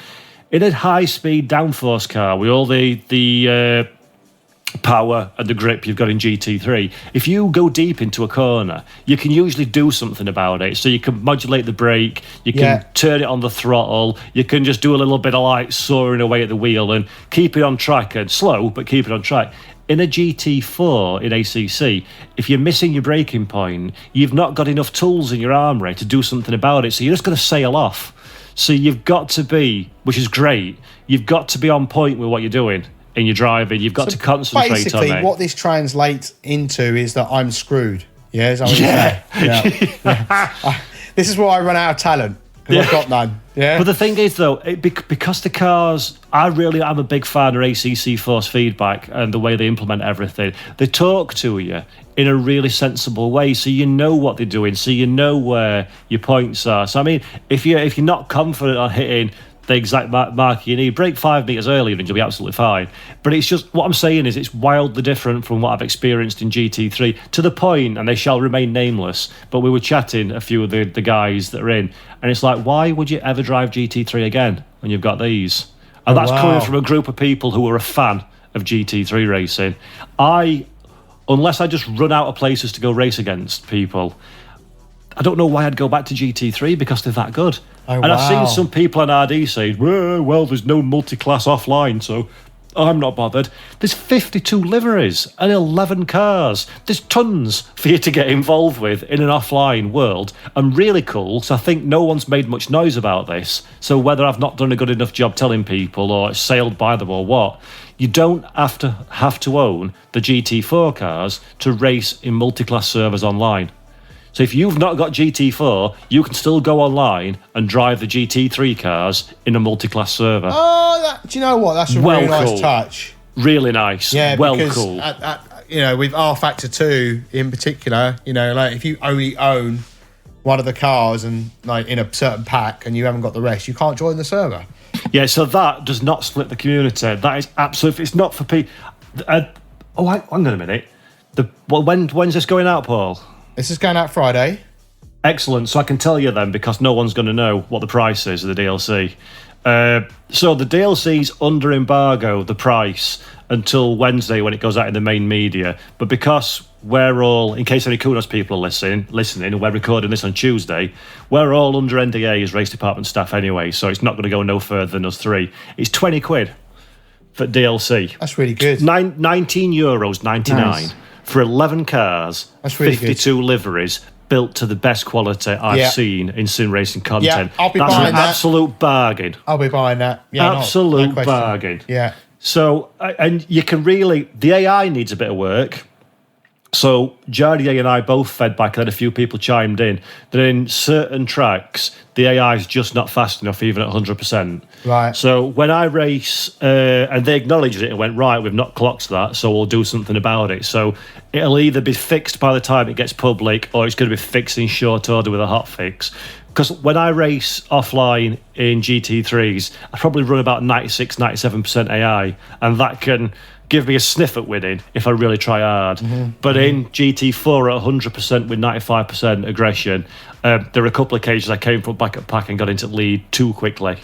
In a high-speed downforce car with all the power and the grip you've got in GT3, if you go deep into a corner, you can usually do something about it. So you can modulate the brake, you can turn it on the throttle, you can just do a little bit of like soaring away at the wheel and keep it on track, and slow, but keep it on track. In a GT4 in ACC, if you're missing your braking point, you've not got enough tools in your armoury to do something about it, so you're just going to sail off. So you've got to be, which is great, you've got to be on point with what you're doing in your driving. You've got to concentrate on it. Basically, what this translates into is that I'm screwed. Yeah, is that what you're saying? Yeah. This is where I run out of talent, because I've got none. Yeah. But the thing is, though, because the cars, I'm a big fan of ACC force feedback and the way they implement everything. They talk to you in a really sensible way, so you know what they're doing, so you know where your points are. So I mean, if you're not confident on hitting the exact mark you need, brake 5 metres earlier and you'll be absolutely fine. But it's just, what I'm saying is it's wildly different from what I've experienced in GT3, to the point, and they shall remain nameless, but we were chatting, a few of the guys that are in, and it's like, why would you ever drive GT3 again when you've got these? And that's coming from a group of people who are a fan of GT3 racing. Unless I just run out of places to go race against people, I don't know why I'd go back to GT3, because they're that good. I've seen some people on RD say, well, there's no multi-class offline, so I'm not bothered. There's 52 liveries and 11 cars. There's tons for you to get involved with in an offline world. And really cool, so I think no one's made much noise about this. So whether I've not done a good enough job telling people or sailed by them or what, you don't have to own the GT4 cars to race in multi-class servers online. So if you've not got GT4, you can still go online and drive the GT3 cars in a multi-class server. Oh, do you know what? That's a really nice touch. Really nice. Yeah, well because cool. with R Factor 2 in particular, like if you only own one of the cars and like in a certain pack and you haven't got the rest, you can't join the server. Yeah, so that does not split the community. That is absolutely, it's not for people. Hang on a minute. When's this going out, Paul? This is going out Friday. Excellent. So I can tell you then, because no one's going to know what the price is of the DLC. So the DLC's under embargo, the price, until Wednesday when it goes out in the main media. But because we're all, in case any Kudos people are listening, and we're recording this on Tuesday, we're all under NDA as race department staff anyway, so it's not going to go no further than us three. It's 20 quid for DLC. That's really good. €19.99 nice. For 11 cars, that's really 52 good. liveries, built to the best quality I've seen in sim racing content. Yeah, I'll be That's buying an that. Absolute bargain. I'll be buying that. Yeah, Absolute no bargain. Yeah. So, and you can really, the AI needs a bit of work. So Jardier and I both fed back, and then a few people chimed in, that in certain tracks, the AI is just not fast enough, even at 100%. Right. So when I race, and they acknowledged it and went, right, we've not clocked that, so we'll do something about it. So it'll either be fixed by the time it gets public, or it's going to be fixed in short order with a hot fix. Because when I race offline in GT3s, I probably run about 96, 97% AI, and that can give me a sniff at winning if I really try hard. Mm-hmm. But in GT4 at 100% with 95% aggression, there are a couple of occasions I came from back at pack and got into lead too quickly.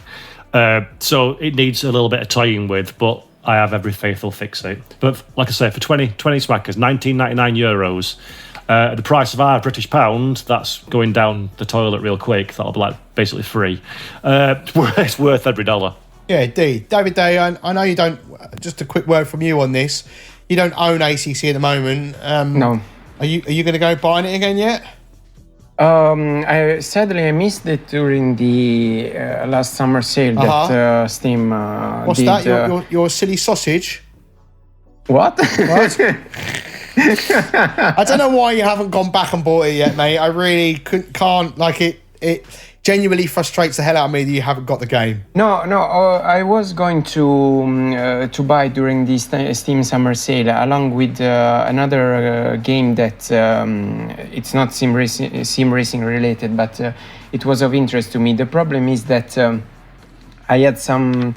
So it needs a little bit of toying with, but I have every faith they'll fix it. But like I say, for 20 smackers, €19.99, the price of our British pound, that's going down the toilet real quick. That'll be like basically free. It's worth every dollar. Yeah, indeed. Davide, I know you don't, just a quick word from you on this. You don't own ACC at the moment. No. Are you going to go buying it again yet? Sadly, I missed it during the last summer sale that Steam What's did. that? Your silly sausage? What? What? I don't know why you haven't gone back and bought it yet, mate. I really can't. Like it genuinely frustrates the hell out of me that you haven't got the game. No. I was going to buy during this Steam summer sale, along with another game that it's not sim racing related, but it was of interest to me. The problem is that I had some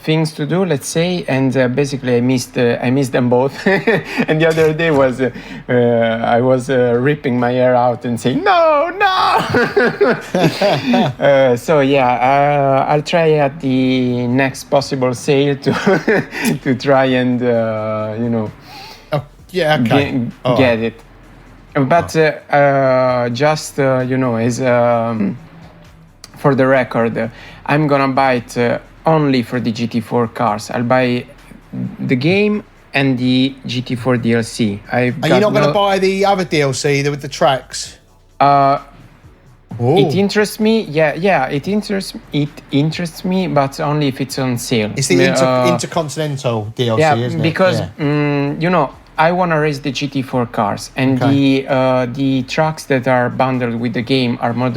things to do, let's say, and basically I missed them both. And the other day was I was ripping my hair out and saying no. So yeah, I'll try at the next possible sale to try and get it. But just as for the record, I'm gonna buy it only for the GT4 cars. I'll buy the game and the GT4 DLC. Are you not going to buy the other DLC with the tracks? It interests me. Yeah. It interests me, but only if it's on sale. It's the Intercontinental DLC, isn't it? Because I want to race the GT4 cars, and the tracks that are bundled with the game are more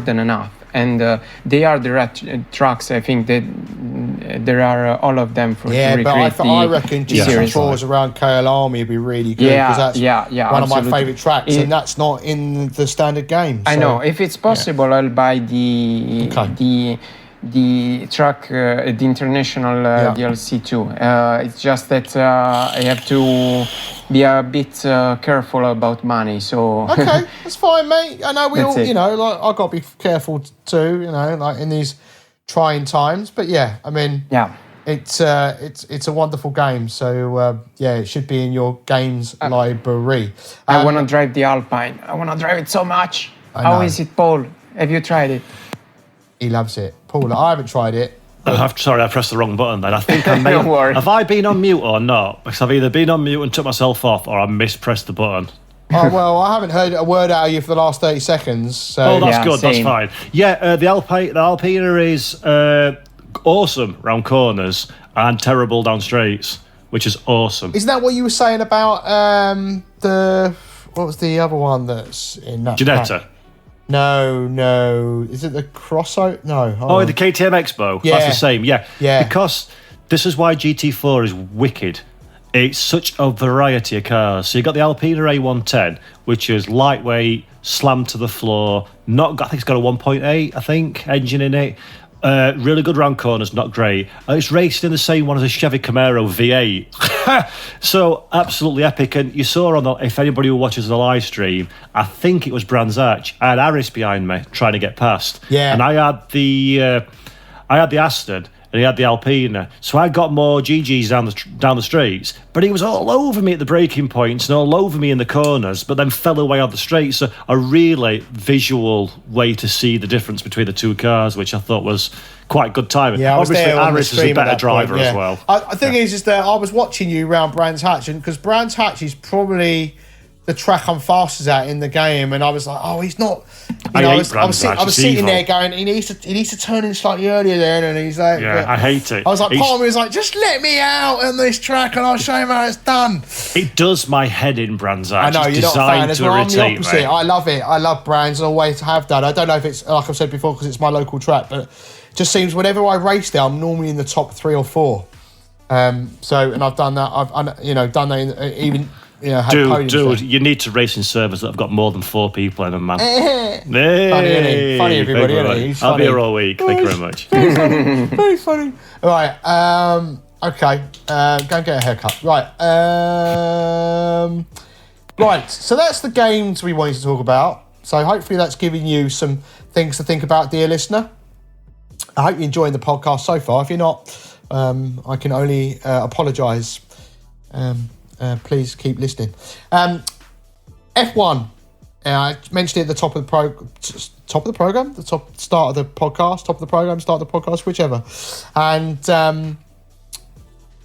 than enough. And they are the right tracks. I think that there are all of them for I reckon GT4s around Gaaaaaaame would be really good, because that's one of my favourite tracks, and that's not in the standard game. I know. If it's possible, I'll buy the track, the international DLC too. It's just that I have to be a bit careful about money. So okay, that's fine, mate. I know we all, I've got to be careful too, like in these trying times. But yeah, I mean, it's a wonderful game. So it should be in your games library. I want to drive the Alpine. I want to drive it so much. How is it, Paul? Have you tried it? He loves it. Paul, I haven't tried it. Sorry, I pressed the wrong button then. I think I may have I been on mute or not? Because I've either been on mute and took myself off, or I mispressed the button. Oh, well, I haven't heard a word out of you for the last 30 seconds. So. That's good. Same. That's fine. Yeah, the Alpina is awesome round corners and terrible down straights, which is awesome. Isn't that what you were saying about what was the other one that's in that Ginetta? pack? No. Is it the Crossover? No. The KTM Expo. Yeah. That's the same. Yeah. Yeah. Because this is why GT4 is wicked. it's such a variety of cars. So you got the Alpina A110, which is lightweight, slammed to the floor. I think it's got a 1.8, engine in it. Really good round corners, not great. It's racing in the same one as a Chevy Camaro V8. So absolutely epic. And you saw if anybody who watches the live stream, I think it was Brands Hatch. I had Harris behind me trying to get past. Yeah. And I had the Aston. And he had the Alpina. So I got more GGs down the streets, but he was all over me at the braking points and all over me in the corners, but then fell away on the straight. So a really visual way to see the difference between the two cars, which I thought was quite good timing. Yeah, obviously Harris is a better driver as well. I think is that I was watching you around Brands Hatch, and because Brands Hatch is probably the track I'm fastest at in the game, and I was like, oh, he's not. I was sitting there going, he needs to turn in slightly earlier there, and he's like, I hate it. I was like, part of me was like, just let me out on this track, and I'll show him how it's done. It does my head in, Brands Hatch. I know you're not a fan as well. I'm the opposite. Mate. I love it. I love Brands, and always have done. I don't know if it's like I've said before because it's my local track, but it just seems whenever I race there, I'm normally in the top 3 or 4. And I've done that. I've done that even. Dude, you need to race in servers that have got more than 4 people in them, man. Hey, funny everybody, isn't he? I'll be here all week. Thank you very much. Very funny. All right. Okay. Go and get a haircut. Right. Right. So that's the games we wanted to talk about. So hopefully that's giving you some things to think about, dear listener. I hope you're enjoying the podcast so far. If you're not, I can only apologise. Please keep listening. F1. I mentioned it at the top of the program, start of the podcast, whichever. And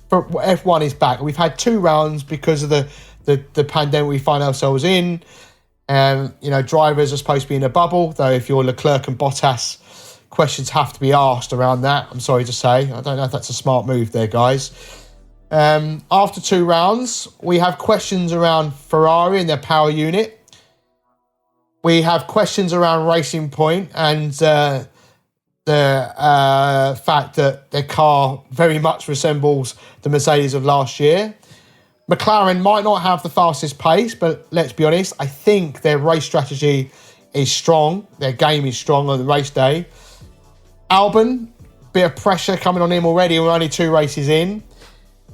for F1 is back. We've had 2 rounds because of the pandemic we find ourselves in. Drivers are supposed to be in a bubble, though if you're Leclerc and Bottas, questions have to be asked around that. I'm sorry to say. I don't know if that's a smart move there, guys. After 2 rounds, we have questions around Ferrari and their power unit. We have questions around Racing Point and the fact that their car very much resembles the Mercedes of last year. McLaren might not have the fastest pace, but let's be honest, I think their race strategy is strong. Their game is strong on the race day. Albon, bit of pressure coming on him already. We're only 2 races in.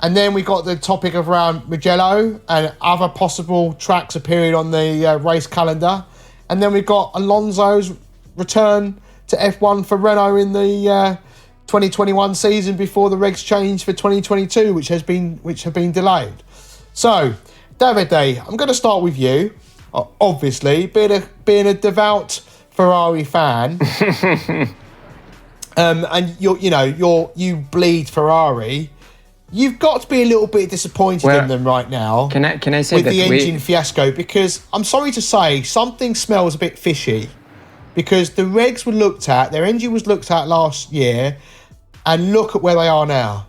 And then we got the topic of around Mugello and other possible tracks appearing on the race calendar. And then we've got Alonso's return to F1 for Renault in the 2021 season before the regs change for 2022, which have been delayed. So, Davide, I'm going to start with you. Obviously, being a devout Ferrari fan, and you bleed Ferrari. You've got to be a little bit disappointed in them right now. Can I say with that the engine fiasco? Because I'm sorry to say, something smells a bit fishy. Because the regs were looked at, their engine was looked at last year, and look at where they are now.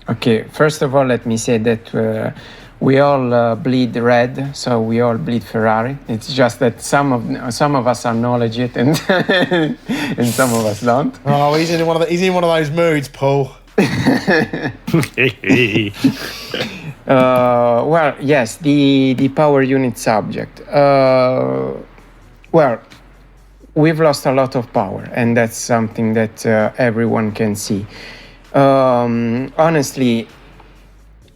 Okay, first of all, let me say that we all bleed red, so we all bleed Ferrari. It's just that some of us acknowledge it, and and some of us don't. Oh, he's in one of those moods, Paul. Well, yes, the power unit subject. Well, we've lost a lot of power, and that's something that everyone can see. Honestly,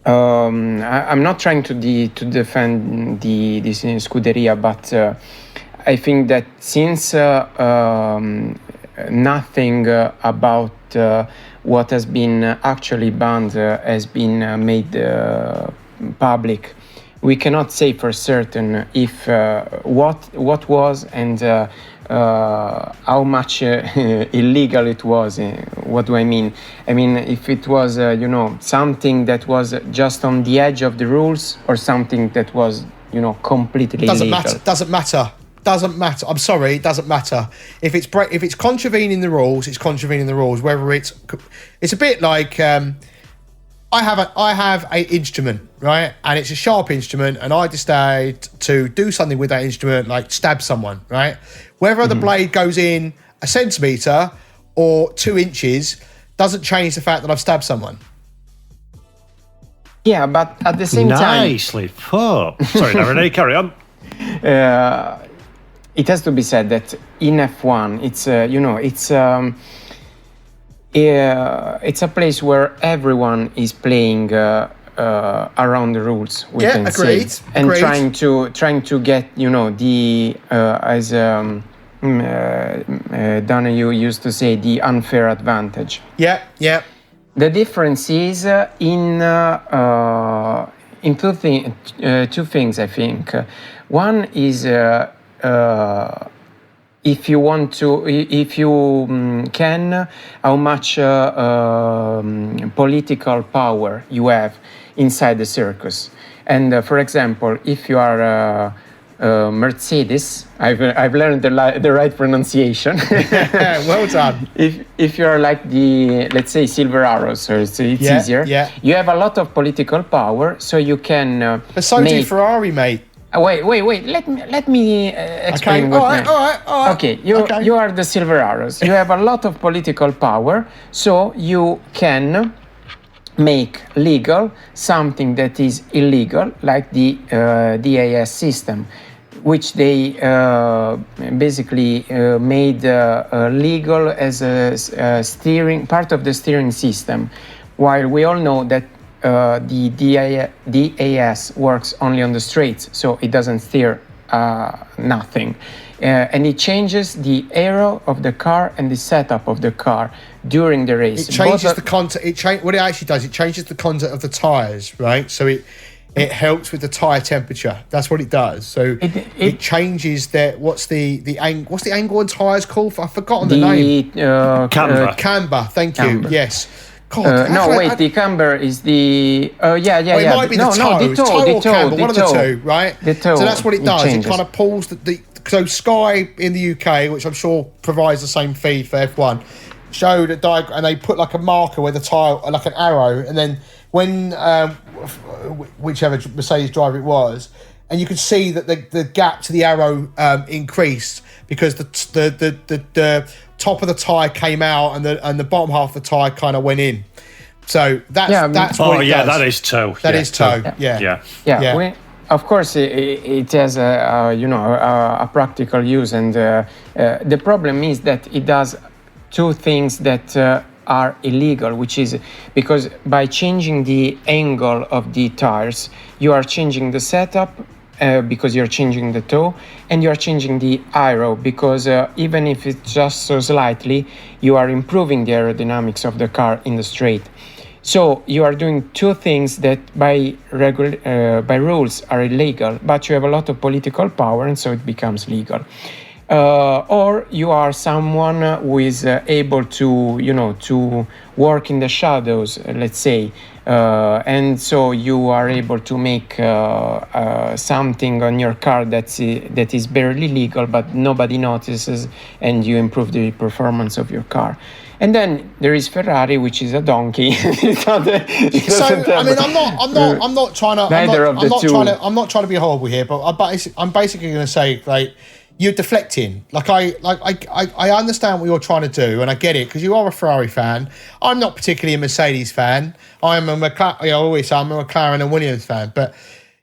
I'm not trying to defend this Scuderia, but I think that since nothing about what has been actually banned has been made public, we cannot say for certain if what was and how much illegal it was. What do I mean? I mean, if it was something that was just on the edge of the rules, or something that was completely illegal. Doesn't matter. I'm sorry, it doesn't matter. If it's contravening the rules, it's contravening the rules. Whether it's a bit like I have an instrument, right, and it's a sharp instrument, and I decide to do something with that instrument, like stab someone, right. Whether the blade goes in a centimetre or 2 inches doesn't change the fact that I've stabbed someone. Yeah, but at the same time, Nicely put. Sorry, no, Renee, carry on. it has to be said that in F1, it's a place where everyone is playing around the rules. We can agreed. say, and Agreed. trying to get the as Donahue used to say, the unfair advantage. Yeah. The difference is in two things, I think. One is if you want to, if you can, how much political power you have inside the circus. And for example, if you are Mercedes, I've learned the right pronunciation. Well done. If you're like the, let's say, Silver Arrows, so it's easier. Yeah. You have a lot of political power, so you can. But so do Ferrari, mate. Wait. Let me explain. Okay. All right. Okay. You are the Silver Arrows. You have a lot of political power, so you can make legal something that is illegal, like the DAS system, which they basically made legal as a steering part of the steering system, while we all know that the DAS works only on the straights, so it doesn't steer nothing. And it changes the aero of the car and the setup of the car during the race. It changes the content. What it actually does, it changes the content of the tires, right? So it helps with the tire temperature. That's what it does. So it changes what's the angle on tires called? I've forgotten the name. Camber. Camber. Thank you. Camber. Yes. God, the camber is the. It might be the toe. It's toe or camber, one of the two, right? The toe. So that's what it does. It changes. kind of pulls so Sky in the UK, which I'm sure provides the same feed for F1, showed a diagram, and they put like a marker where the tire, like an arrow, and then when whichever Mercedes driver it was, and you could see that the gap to the arrow increased because the top of the tire came out and the bottom half of the tire kind of went in. So that's what it does. That is toe. That is toe. Yeah. Of course, it has a practical use, and the problem is that it does two things that are illegal, which is because by changing the angle of the tires, you are changing the setup because you're changing the toe, and you're changing the aero because even if it's just so slightly, you are improving the aerodynamics of the car in the straight. So you are doing two things that by rules are illegal, but you have a lot of political power, and so it becomes legal. Or you are someone who is able to work in the shadows, let's say, and so you are able to make something on your car that is barely legal, but nobody notices, and you improve the performance of your car. And then there is Ferrari, which is a donkey. I'm not trying to be horrible here, but I'm basically going to say, like, you're deflecting. Like I understand what you're trying to do, and I get it because you are a Ferrari fan. I'm not particularly a Mercedes fan. I'm a McLaren. I always say I'm a McLaren and Williams fan. But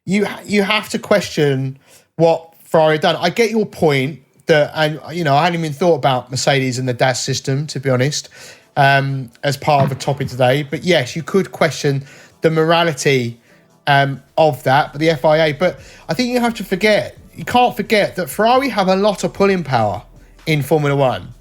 you have to question what Ferrari done. I get your point that, and I hadn't even thought about Mercedes and the DAS system, to be honest, as part of a topic today. But yes, you could question the morality of that, but the FIA. But I think you can't forget that Ferrari have a lot of pulling power in Formula One.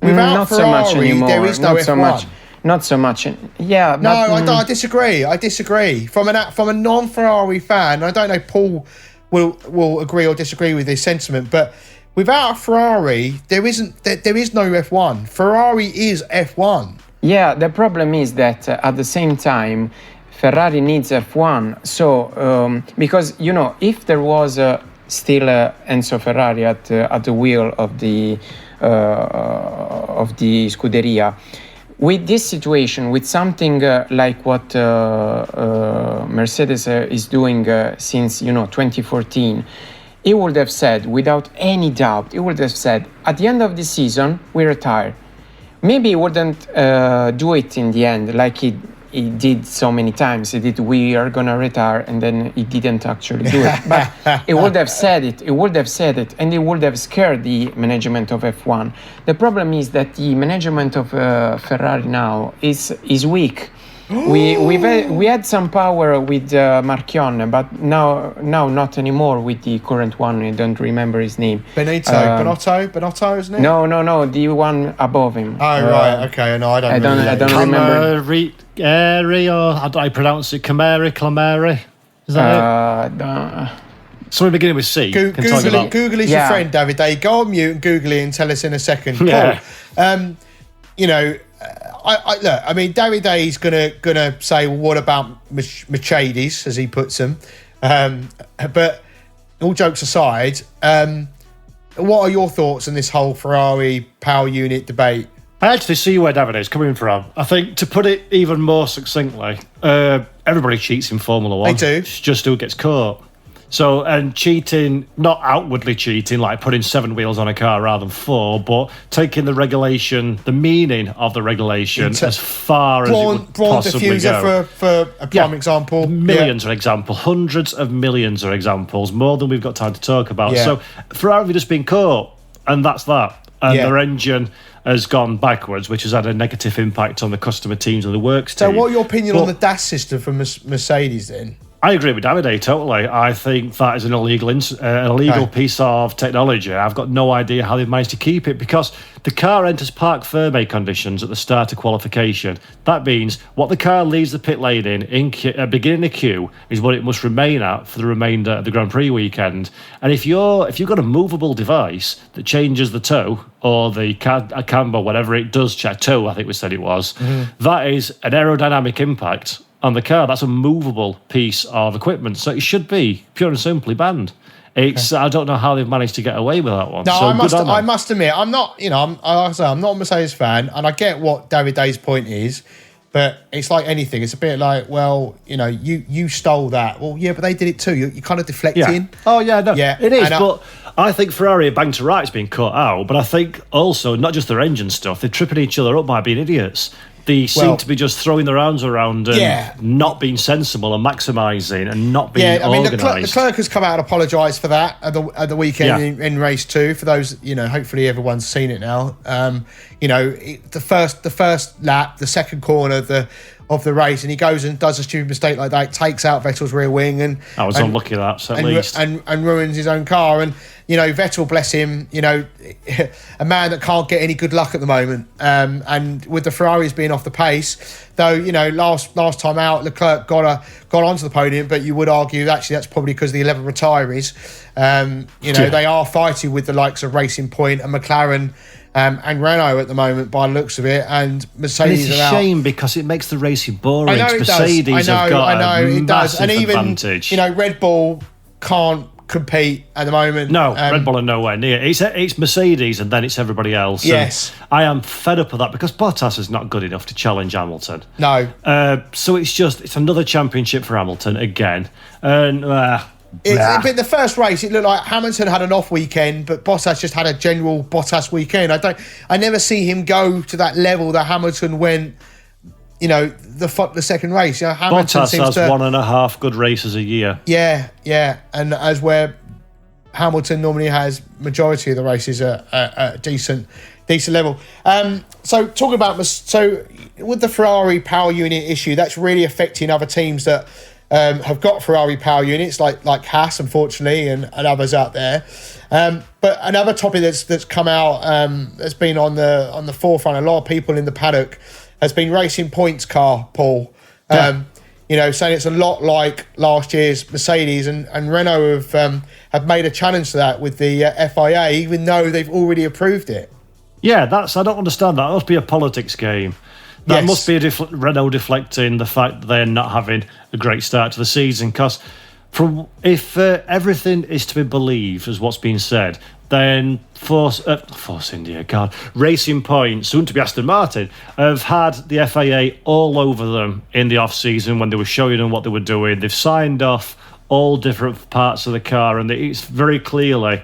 Without not Ferrari, so much anymore. there is no F1. Not so much. Yeah. No, I disagree. From a non-Ferrari fan, I don't know Paul will agree or disagree with this sentiment, but without a Ferrari, there is no F1. Ferrari is F1. Yeah, the problem is that at the same time, Ferrari needs F1. So because if there was still Enzo Ferrari at the wheel of the Scuderia, with this situation, with something like what Mercedes is doing since 2014, he would have said, without any doubt, at the end of the season, we retire. Maybe he wouldn't do it in the end, like he he did so many times. He did, we are going to retire, and then he didn't actually do it. But he would have said it, and he would have scared the management of F1. The problem is that the management of Ferrari now is weak. We had some power with Marchionne, but now not anymore with the current one. I don't remember his name. Benotto, isn't it? No, the one above him. Oh right, okay. No, I don't remember. Or how do I pronounce it? Cameri? Is that it? Something beginning with C. Google is your friend, Davide. Go on mute and Google it and tell us in a second. Yeah. Cool. I mean, Davide is gonna say, well, what about Mercedes, as he puts them? But all jokes aside, what are your thoughts on this whole Ferrari power unit debate? I actually see where Davide is coming from. I think, to put it even more succinctly, everybody cheats in Formula One. They do. It's just who gets caught. So, and cheating, not outwardly cheating, like putting 7 wheels on a car rather than 4, but taking the regulation, the meaning of the regulation as far as it would possibly go. For a prime example. Millions of examples, hundreds of millions of examples, more than we've got time to talk about. Yeah. So, Ferrari have just been caught, and that's that. And their engine has gone backwards, which has had a negative impact on the customer teams and the works team. So what are your opinion on the DAS system from Mercedes then? I agree with Davide totally. I think that is an illegal piece of technology. I've got no idea how they've managed to keep it, because the car enters parc fermé conditions at the start of qualification. That means what the car leaves the pit lane beginning the queue is what it must remain at for the remainder of the Grand Prix weekend. And if you've got a movable device that changes the toe or the camber, whatever it does, toe, I think we said it was, that is an aerodynamic impact on the car. That's a movable piece of equipment, so it should be pure and simply banned. I don't know how they've managed to get away with that one. No, so I must admit, I'm not. I'm not a Mercedes fan, and I get what Davide's point is, but it's like anything. It's a bit like, well, you stole that. Well, yeah, but they did it too. You're kind of deflecting. Yeah. Oh yeah, no, it is. But I think Ferrari are banged to rights being cut out. But I think also not just their engine stuff. They're tripping each other up by being idiots. They seem to be just throwing their arms around and not being sensible and maximising and not being organised. The clerk has come out and apologised for that at the weekend in race 2. For those, hopefully everyone's seen it now. The first lap, the second corner of the race, and he goes and does a stupid mistake like that, takes out Vettel's rear wing, and I was unlucky at least, and ruins his own car. And Vettel, bless him, a man that can't get any good luck at the moment. And with the Ferraris being off the pace, though, last time out, Leclerc got onto the podium, but you would argue actually that's probably because of the 11 retirees. They are fighting with the likes of Racing Point and McLaren. And Renault at the moment, by the looks of it, and Mercedes. And it's a shame because it makes the racing boring. I know it Mercedes does. have got a massive and even advantage. Red Bull can't compete at the moment. No, Red Bull are nowhere near. It's Mercedes, and then it's everybody else. Yes, and I am fed up with that because Bottas is not good enough to challenge Hamilton. No. So it's another championship for Hamilton again, and. But the first race, it looked like Hamilton had an off weekend, but Bottas just had a general Bottas weekend. I never see him go to that level that Hamilton went. The second race. Hamilton Bottas has 1.5 good races a year. Yeah, and as where Hamilton normally has majority of the races at a decent level. So talking about with the Ferrari power unit issue, that's really affecting other teams that. Have got Ferrari power units like Haas, unfortunately, and others out there. But another topic that's come out that's been on the forefront, a lot of people in the paddock, has been Racing Point's car, Paul. Saying it's a lot like last year's Mercedes, and Renault have made a challenge to that with the FIA, even though they've already approved it. Yeah, I don't understand that. That must be a politics game. That must be Renault deflecting the fact that they're not having a great start to the season. Because if everything is to be believed as what's been said, then Force India, Racing Point, soon to be Aston Martin, have had the FIA all over them in the off-season when they were showing them what they were doing. They've signed off all different parts of the car, and it's very clearly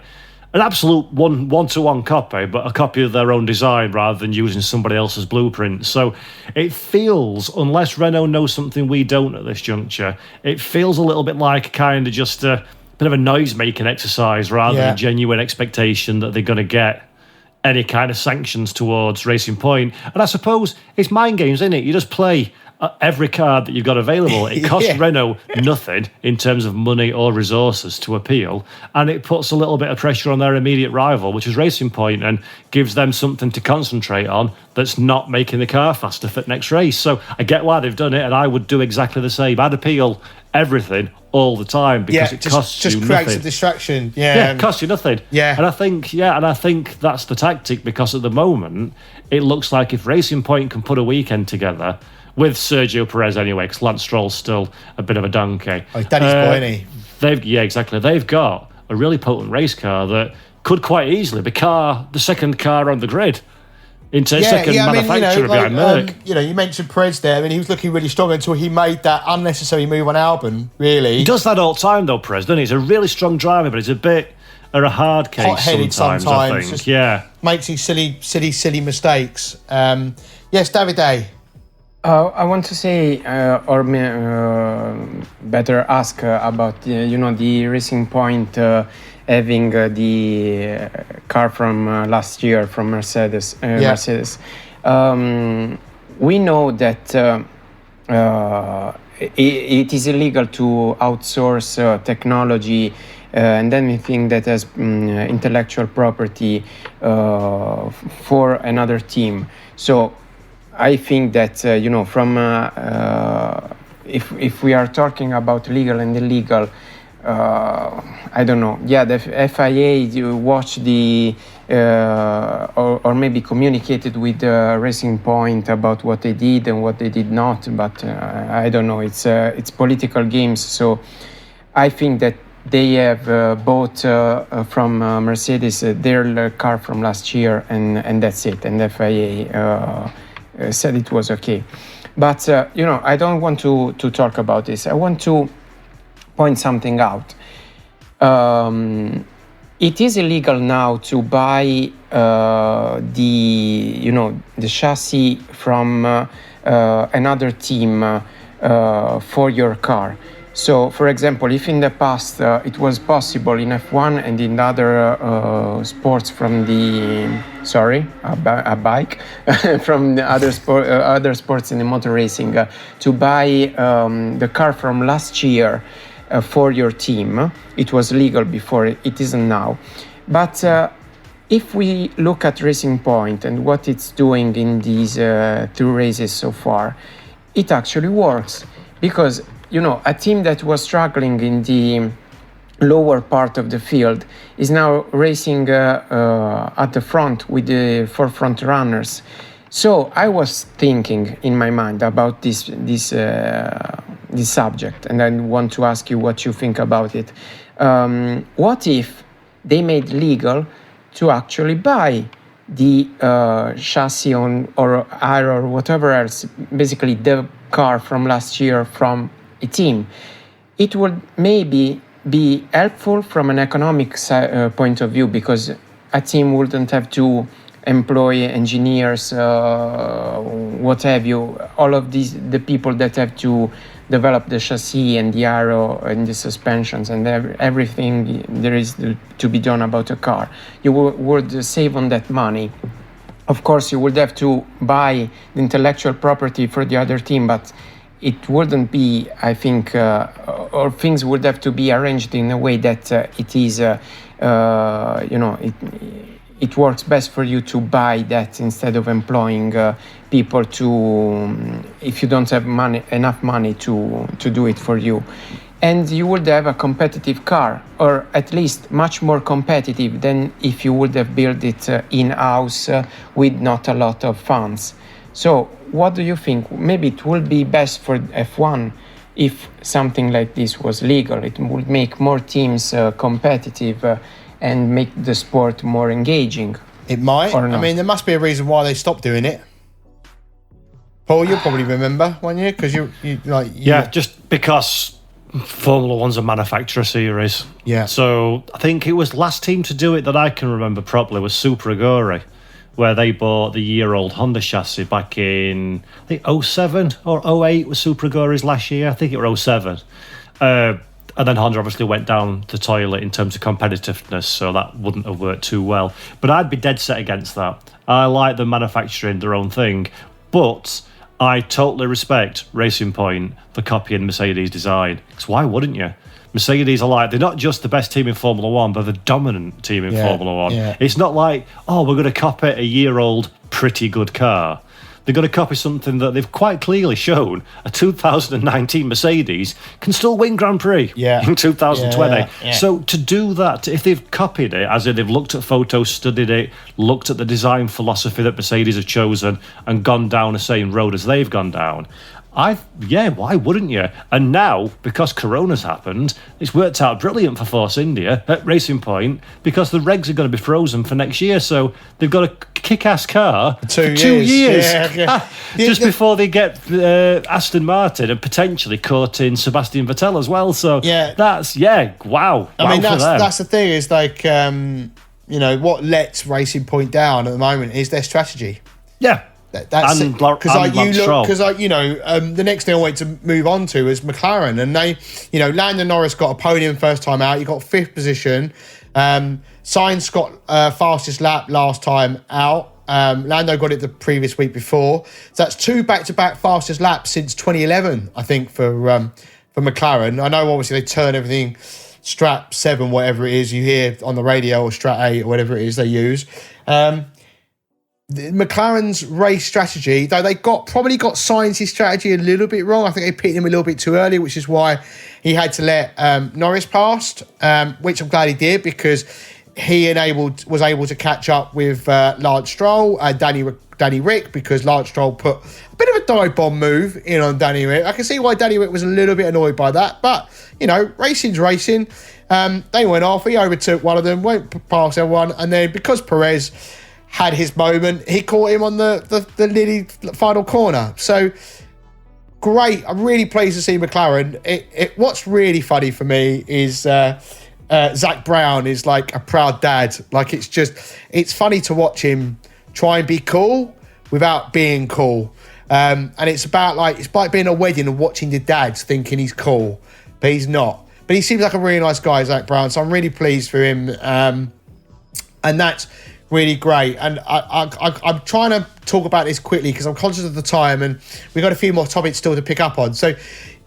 an absolute one-to-one copy, but a copy of their own design rather than using somebody else's blueprint. So it feels, unless Renault knows something we don't at this juncture, it feels a little bit like kind of just a bit of a noise-making exercise rather than a genuine expectation that they're going to get any kind of sanctions towards Racing Point. And I suppose it's mind games, isn't it? You just play every card that you've got available. It costs Renault nothing in terms of money or resources to appeal, and it puts a little bit of pressure on their immediate rival, which is Racing Point, and gives them something to concentrate on that's not making the car faster for the next race. So I get why they've done it, and I would do exactly the same. I'd appeal everything all the time because it costs you nothing. Just creates a distraction. It costs you nothing. Yeah. And I think that's the tactic, because at the moment it looks like if Racing Point can put a weekend together with Sergio Perez anyway, because Lance Stroll's still a bit of a donkey. Oh, Daddy's boy, isn't he? Exactly. They've got a really potent race car that could quite easily be the second car on the grid. Manufacturer behind Merc. You mentioned Perez there. I mean, he was looking really strong until he made that unnecessary move on Albon, really. He does that all the time, though, Perez, doesn't he? He's a really strong driver, but he's a bit of a hard case hot-headed sometimes, I think. Makes these silly mistakes. Yes, Davide. I want to say, better ask about the Racing Point having the car from last year from Mercedes. Mercedes. We know that it is illegal to outsource technology and anything that has intellectual property for another team. So I think that from if we are talking about legal and illegal, I don't know. Yeah, the FIA watched the or maybe communicated with Racing Point about what they did and what they did not. But I don't know. It's political games. So I think that they have bought from Mercedes their car from last year, and that's it. And the FIA said it was okay. But I don't want to talk about this. I want to point something out. It is illegal now to buy the chassis from another team for your car. So, for example, if in the past it was possible in F1 and in other sports from a bike from the other sports in the motor racing, to buy the car from last year for your team, it was legal before. It isn't now. But if we look at Racing Point and what it's doing in these 2 races so far, it actually works, because a team that was struggling in the lower part of the field is now racing at the front with the 4 front runners. So I was thinking in my mind about this subject, and I want to ask you what you think about it. What if they made legal to actually buy the chassis or aero or whatever else, basically the car from last year from a team? It would maybe be helpful from an economic point of view, because a team wouldn't have to employ engineers, what have you, all of the people that have to develop the chassis and the aero and the suspensions and everything there is to be done about a car. You would save on that money. Of course, you would have to buy the intellectual property for the other team, but it wouldn't be, I think, or things would have to be arranged in a way that it is, it works best for you to buy that instead of employing people if you don't have enough money to do it for you. And you would have a competitive car, or at least much more competitive than if you would have built it in-house with not a lot of funds. So what do you think? Maybe it would be best for F1 if something like this was legal. It would make more teams competitive and make the sport more engaging. It might. I mean, there must be a reason why they stopped doing it. Paul, you'll probably remember, won't you? Because you just because Formula One's a manufacturer series. Yeah. So I think it was last team to do it that I can remember properly was Super Aguri, where they bought the year-old Honda chassis back in, I think, 07 or 08 was Super Aguri's last year. I think it was 07. And then Honda obviously went down the toilet in terms of competitiveness, so that wouldn't have worked too well. But I'd be dead set against that. I like them manufacturing their own thing, but I totally respect Racing Point for copying Mercedes' design. Because why wouldn't you? Mercedes are like, they're not just the best team in Formula One, they're the dominant team in Formula One. Yeah. It's not like, oh, we're going to copy a year-old pretty good car. They're going to copy something that they've quite clearly shown a 2019 Mercedes can still win Grand Prix in 2020. Yeah. So to do that, if they've copied it, as in they've looked at photos, studied it, looked at the design philosophy that Mercedes have chosen and gone down the same road as they've gone down, why wouldn't you? And now, because Corona's happened, it's worked out brilliant for Force India at Racing Point because the regs are going to be frozen for next year. So they've got a kick-ass car for 2 years. Yeah. Just before they get Aston Martin and potentially caught in Sebastian Vettel as well. So that's, wow. I mean, for them. that's the thing is like, what lets Racing Point down at the moment is their strategy. Yeah. That's because the next thing I wanted to move on to is McLaren, and they, Lando Norris got a podium first time out. He got 5th position. Sainz got fastest lap last time out. Lando got it the previous week before. So that's 2 back-to-back fastest laps since 2011, I think, for McLaren. I know obviously they turn everything strap 7, whatever it is you hear on the radio, or strat 8, or whatever it is they use. McLaren's race strategy, though they probably got Sainz's strategy a little bit wrong. I think they picked him a little bit too early, which is why he had to let Norris past, which I'm glad he did because he was able to catch up with Lance Stroll and Danny Rick, because Lance Stroll put a bit of a dive bomb move in on Danny Rick. I can see why Danny Rick was a little bit annoyed by that, but racing's racing. They went off, he overtook one of them, went past everyone, and then because Perez had his moment, he caught him on the nearly final corner. So great. I'm really pleased to see McLaren. What's really funny for me is Zach Brown is like a proud dad. Like it's funny to watch him try and be cool without being cool. And it's like being at a wedding and watching your dad thinking he's cool, but he's not. But he seems like a really nice guy, Zach Brown. So I'm really pleased for him. And that's really great. And I'm trying to talk about this quickly because I'm conscious of the time and we've got a few more topics still to pick up on. So,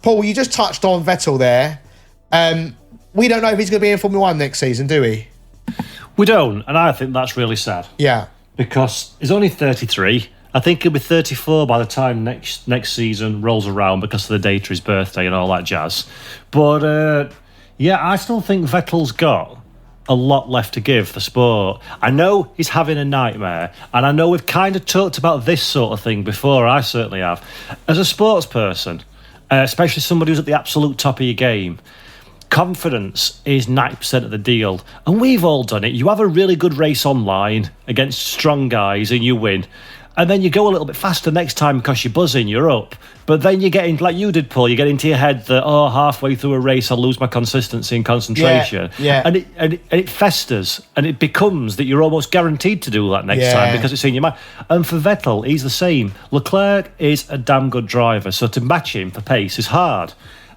Paul, you just touched on Vettel there. We don't know if he's going to be in Formula 1 next season, do we? We don't, and I think that's really sad. Yeah. Because he's only 33. I think he'll be 34 by the time next season rolls around because of the date of his birthday and all that jazz. But, I still think Vettel's got a lot left to give the sport. I know he's having a nightmare, and I know we've kind of talked about this sort of thing before. I certainly have. As a sports person, especially somebody who's at the absolute top of your game, confidence is 90% of the deal, and we've all done it. You have a really good race online against strong guys and you win, and then you go a little bit faster next time because you're buzzing, you're up. But then you get into, like you did, Paul, you get into your head that, halfway through a race I'll lose my consistency and concentration. Yeah. And it festers, and it becomes that you're almost guaranteed to do that next time because it's in your mind. And for Vettel, he's the same. Leclerc is a damn good driver, so to match him for pace is hard.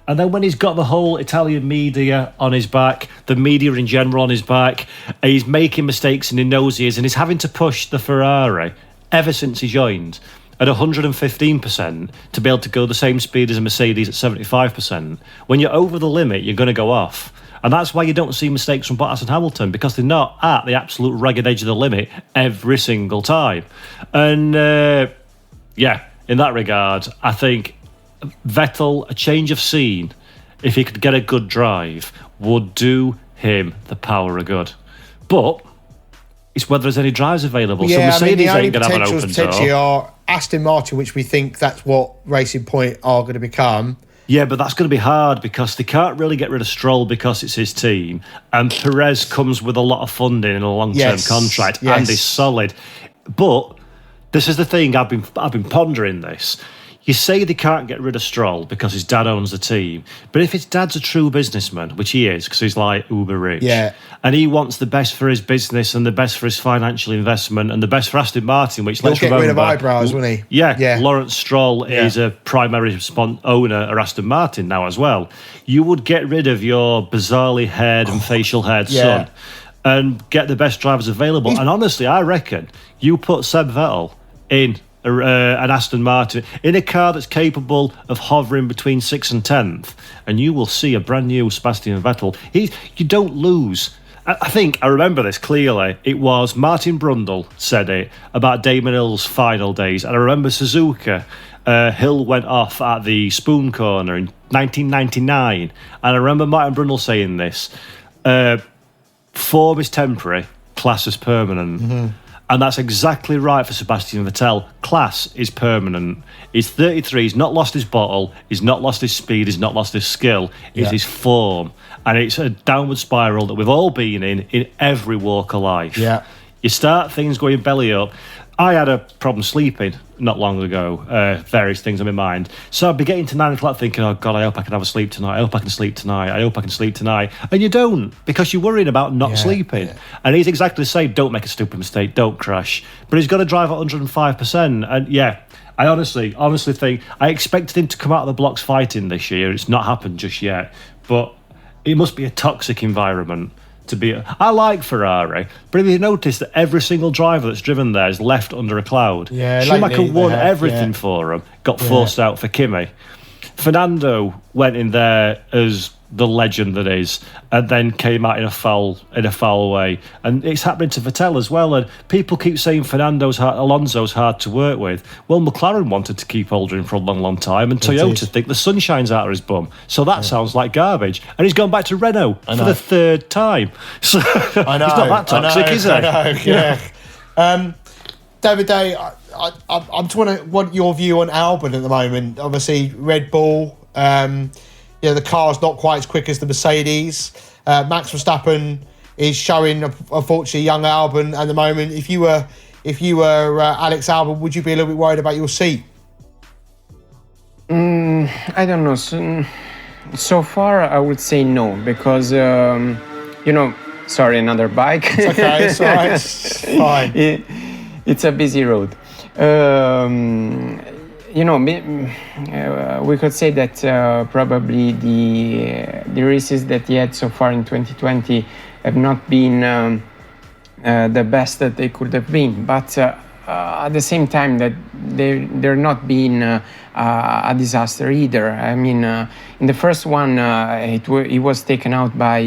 And then when he's got the whole Italian media on his back, the media in general on his back, he's making mistakes and he knows he is, and he's having to push the Ferrari ever since he joined at 115% to be able to go the same speed as a Mercedes at 75%. When you're over the limit, you're going to go off. And that's why you don't see mistakes from Bottas and Hamilton, because they're not at the absolute ragged edge of the limit every single time. And, in that regard, I think Vettel, a change of scene, if he could get a good drive, would do him the power of good. But it's whether there's any drives available. So Mercedes ain't going to have an open door. Are Aston Martin, which we think that's what Racing Point are going to become. Yeah, but that's going to be hard because they can't really get rid of Stroll because it's his team. And Perez comes with a lot of funding in a long-term contract and is solid. But this is the thing, I've been pondering this. You say they can't get rid of Stroll because his dad owns the team, but if his dad's a true businessman, which he is because he's like uber rich, and he wants the best for his business and the best for his financial investment and the best for Aston Martin, which let's remember, rid of eyebrows, wouldn't he? Yeah. Lawrence Stroll is a primary owner of Aston Martin now as well. You would get rid of your bizarrely haired and facial haired son and get the best drivers available. And honestly, I reckon you put Seb Vettel in an Aston Martin in a car that's capable of hovering between 6th and 10th, and you will see a brand new Sebastian Vettel. You don't lose. I think I remember this clearly. It was Martin Brundle said it about Damon Hill's final days, and I remember Suzuka. Hill went off at the Spoon Corner in 1999, and I remember Martin Brundle saying this: "Form is temporary, class is permanent." Mm-hmm. And that's exactly right for Sebastian Vettel. Class is permanent. He's 33, he's not lost his bottle, he's not lost his speed, he's not lost his skill. It's his form. And it's a downward spiral that we've all been in every walk of life. Yeah. You start things going belly up. I had a problem sleeping not long ago, various things on my mind. So I'd be getting to 9 o'clock thinking, oh God, I hope I can have a sleep tonight. I hope I can sleep tonight. I hope I can sleep tonight. And you don't, because you're worried about not sleeping. Yeah. And he's exactly the same. Don't make a stupid mistake. Don't crash. But he's got to drive at 105%. And I honestly think I expected him to come out of the blocks fighting this year. It's not happened just yet. But it must be a toxic environment. I like Ferrari, but if you notice that every single driver that's driven there is left under a cloud. Schumacher won everything for him, got forced out for Kimi. Fernando went in there as the legend that is, and then came out in a foul way. And it's happening to Vettel as well. And people keep saying Alonso's hard to work with. Well, McLaren wanted to keep holding him for a long, long time, and Toyota think the sun shines out of his bum. So that sounds like garbage. And he's gone back to Renault for the third time. So I know, he's not that toxic, is he? I know, yeah. Davide, I'm trying to want your view on Albon at the moment. Obviously, Red Bull. The car's not quite as quick as the Mercedes. Max Verstappen is showing, unfortunately, young Albon at the moment. If you were Alex Albon, would you be a little bit worried about your seat? I don't know. So far, I would say no, because sorry, another bike. It's okay. It's all right. It's fine. It's a busy road. We could say that probably the races that he had so far in 2020 have not been the best that they could have been. But at the same time, that they're not being a disaster either. I mean, in the first one, he was taken out by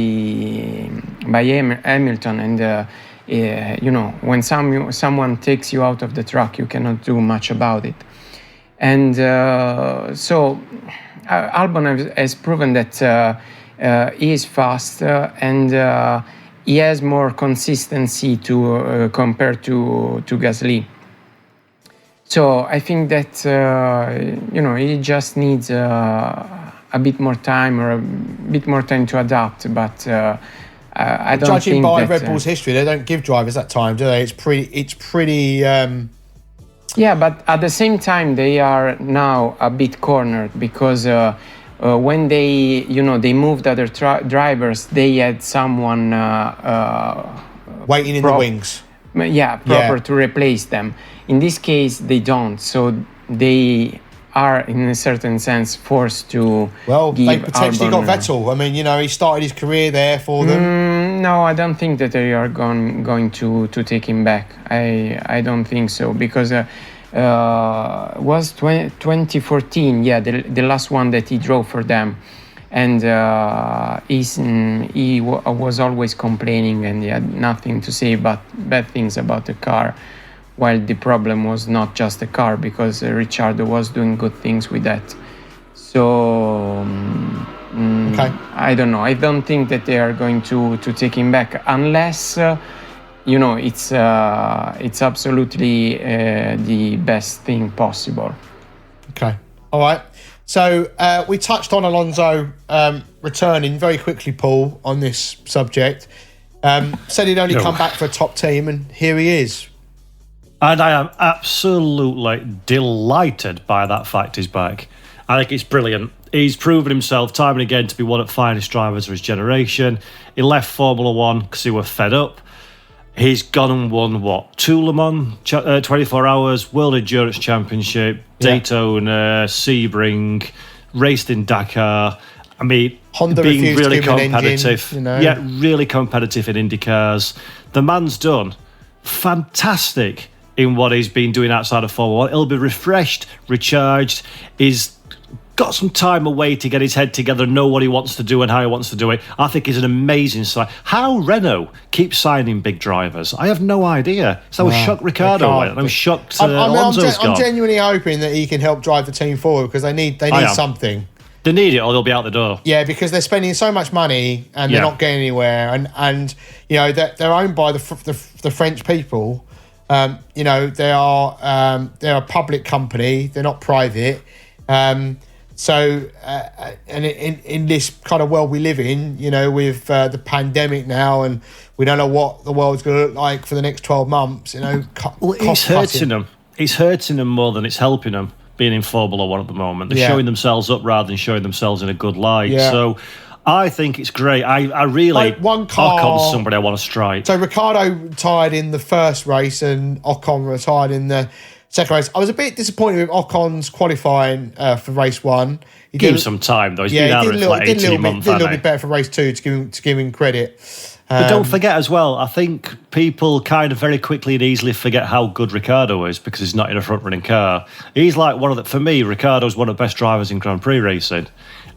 Hamilton, and when someone takes you out of the track, you cannot do much about it. And so Albon has proven that he is fast and he has more consistency to compare to Gasly. So I think that he just needs a bit more time to adapt. But I don't judging think by that, Red Bull's history, they don't give drivers that time, do they? It's pretty. Yeah, but at the same time, they are now a bit cornered because when they moved other drivers, they had someone waiting in the wings. Proper to replace them. In this case, they don't. So they are, in a certain sense, forced to. Well, give they potentially Albon, got Vettel. I mean, he started his career there for them. No, I don't think that they are going to take him back. I don't think so, because was 2014, the last one that he drove for them, and he was always complaining, and he had nothing to say but bad things about the car, while the problem was not just the car, because Ricciardo was doing good things with that. So okay. I don't know. I don't think that they are going to take him back unless it's absolutely the best thing possible. Okay. All right. So we touched on Alonso returning very quickly, Paul, on this subject. Said he'd only come back for a top team, and here he is. And I am absolutely delighted by that fact he's back. I think it's brilliant. He's proven himself time and again to be one of the finest drivers of his generation. He left Formula One because he were fed up. He's gone and won, 2 Le Mans, 24 Hours, World Endurance Championship, Daytona, Sebring, raced in Dakar. I mean, Honda being really competitive. Engine, really competitive in IndyCars. The man's done fantastic in what he's been doing outside of Formula One. He'll be refreshed, recharged. He's got some time away to get his head together, know what he wants to do and how he wants to do it. I think he's an amazing sign. How Renault keeps signing big drivers, I have no idea. So I was shocked Ricardo went, and I'm shocked Alonso's gone. I'm genuinely hoping that he can help drive the team forward because they need something. They need it or they'll be out the door. Yeah, because they're spending so much money and they're not getting anywhere. And you know, they're owned by the French people. You know, they're a public company. They're not private. So, and in this kind of world we live in, you know, with the pandemic now, and we don't know what the world's going to look like for the next 12 months, you know. It's hurting them. It's hurting them more than it's helping them being in Formula One at the moment. They're showing themselves up rather than showing themselves in a good light. Yeah. So I think it's great. I really, Ocon's somebody I want to strike. So Ricciardo retired in the first race and Ocon retired in the second race. I was a bit disappointed with Ocon's qualifying for race 1. Give him some time, though. He's been out of it for like 18 months. He did a little bit better for race 2 to give him credit. But don't forget as well, I think people kind of very quickly and easily forget how good Ricciardo is because he's not in a front-running car. He's like for me, Ricciardo's one of the best drivers in Grand Prix racing.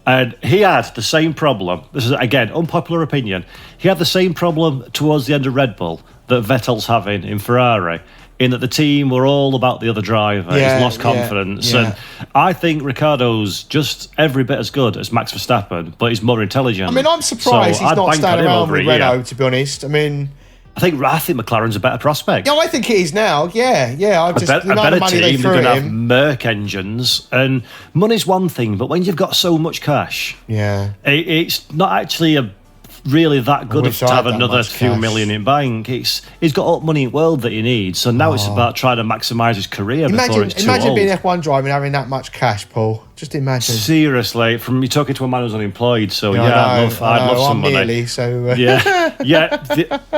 And he had the same problem. This is, again, unpopular opinion. He had the same problem towards the end of Red Bull that Vettel's having in Ferrari, in that the team were all about the other driver. He's lost confidence. And I think Ricciardo's just every bit as good as Max Verstappen, but he's more intelligent. I mean, I'm surprised he's not staying around with Renault, to be honest. I mean, I think McLaren's a better prospect. Yeah, I think it is now. Yeah. I just a better team. They're going to have Merc engines, and money's one thing, but when you've got so much cash, it's not actually really that good to have another few million in bank. He's got all the money in the world that he needs, so now it's about trying to maximise his career before it's too old. Imagine being F1 driver and having that much cash, Paul. Just imagine. Seriously, from you talking to a man who's unemployed, so I'd love some money. Nearly, so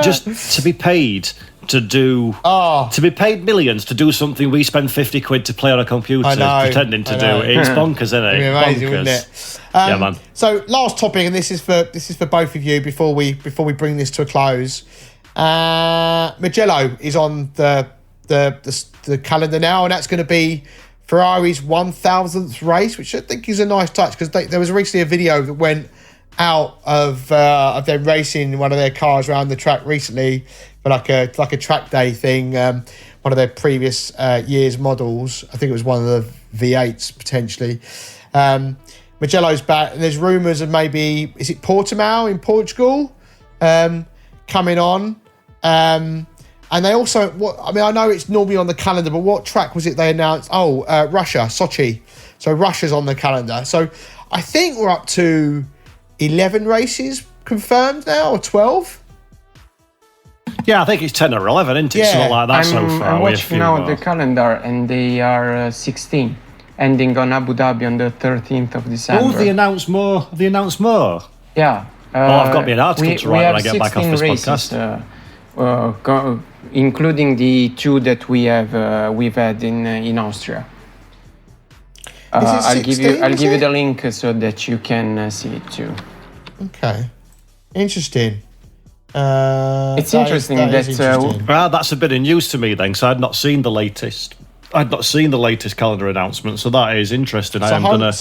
just to be paid to be paid millions to do something we spend 50 quid to play on a computer pretending to do. It's bonkers, isn't it? It'd be amazing, wouldn't it? Yeah, man. So last topic, and this is for both of you before we bring this to a close. Mugello is on the calendar now, and that's going to be Ferrari's 1000th race, which I think is a nice touch because there was recently a video that went out of them racing one of their cars around the track recently for like a track day thing. One of their previous year's models. I think it was one of the V8s potentially. Mugello's back, and there's rumours of maybe, is it Portimao in Portugal coming on? And they also, I know it's normally on the calendar, but what track was it they announced? Russia, Sochi. So Russia's on the calendar. So I think we're up to 11 races confirmed now, or 12? Yeah, I think it's 10 or 11, isn't it? Something like that so far. I'm watching now the calendar, and they are 16, ending on Abu Dhabi on the 13th of December. Oh, they announced more? Yeah. I've got me an article to write when I get back off this podcast. Including the 2 that we've had in Austria. I'll give you the link so that you can see it too. Okay, interesting. It's interesting that's a bit of news to me then, because I'd not seen the latest calendar announcement, so that is interesting. I am going to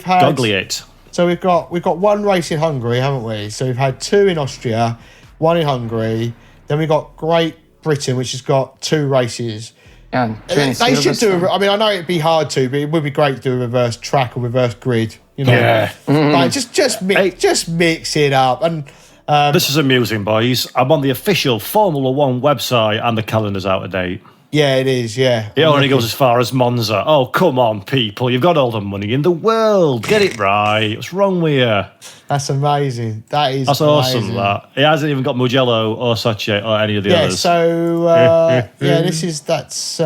goggle it. So we've got one race in Hungary, haven't we? So we've had 2 in Austria, 1 in Hungary. Then we've got Great Britain, which has got 2 races. Yeah, they should do. I know it'd be hard to, but it would be great to do a reverse track or reverse grid. You know, like just mix it up. And this is amusing, boys. I'm on the official Formula One website, and the calendar's out of date. Yeah, it is, yeah. It only goes as far as Monza. Oh, come on, people. You've got all the money in the world. Get it right. What's wrong with you? That's amazing. That's awesome, that. It hasn't even got Mugello or Sache or any of the others. That's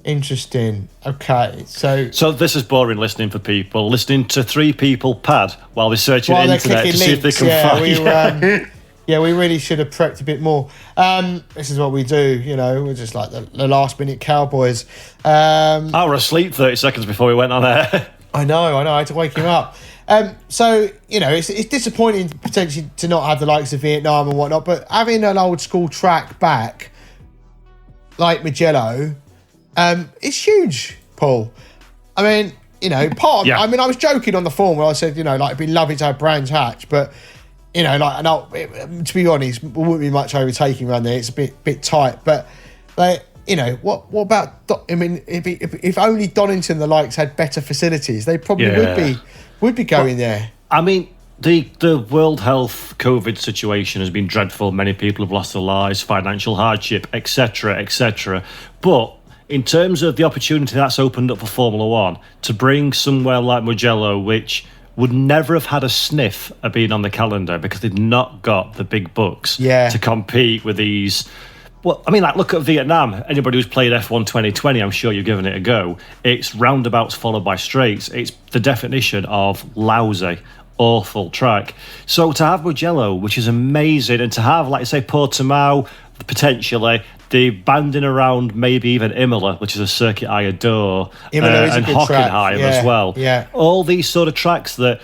interesting. Okay, So this is boring listening for people. Listening to three people pad while they're searching the internet to see if they can find... We really should have prepped a bit more. This is what we do, we're just like the last minute cowboys. I were asleep 30 seconds before we went on air. I know, I had to wake him up. It's disappointing potentially to not have the likes of Vietnam and whatnot, but having an old school track back, like Mugello, it's huge, Paul. I mean, I was joking on the forum where I said, it'd be lovely to have Brands Hatch, but to be honest, there wouldn't be much overtaking around there. It's a bit tight, but what about? I mean, if only Donington the likes had better facilities, they probably would be going there. I mean, the World Health COVID situation has been dreadful. Many people have lost their lives, financial hardship, etc., etc. But in terms of the opportunity that's opened up for Formula One to bring somewhere like Mugello, which would never have had a sniff of being on the calendar because they've not got the big bucks to compete with these. Well, I mean, look at Vietnam. Anybody who's played F1 2020, I'm sure you've given it a go. It's roundabouts followed by straights. It's the definition of lousy, awful track. So to have Mugello, which is amazing, and to have, like I say, Portimao, potentially, the banding around maybe even Imola, which is a circuit I adore, and Hockenheim as well. Yeah. All these sort of tracks that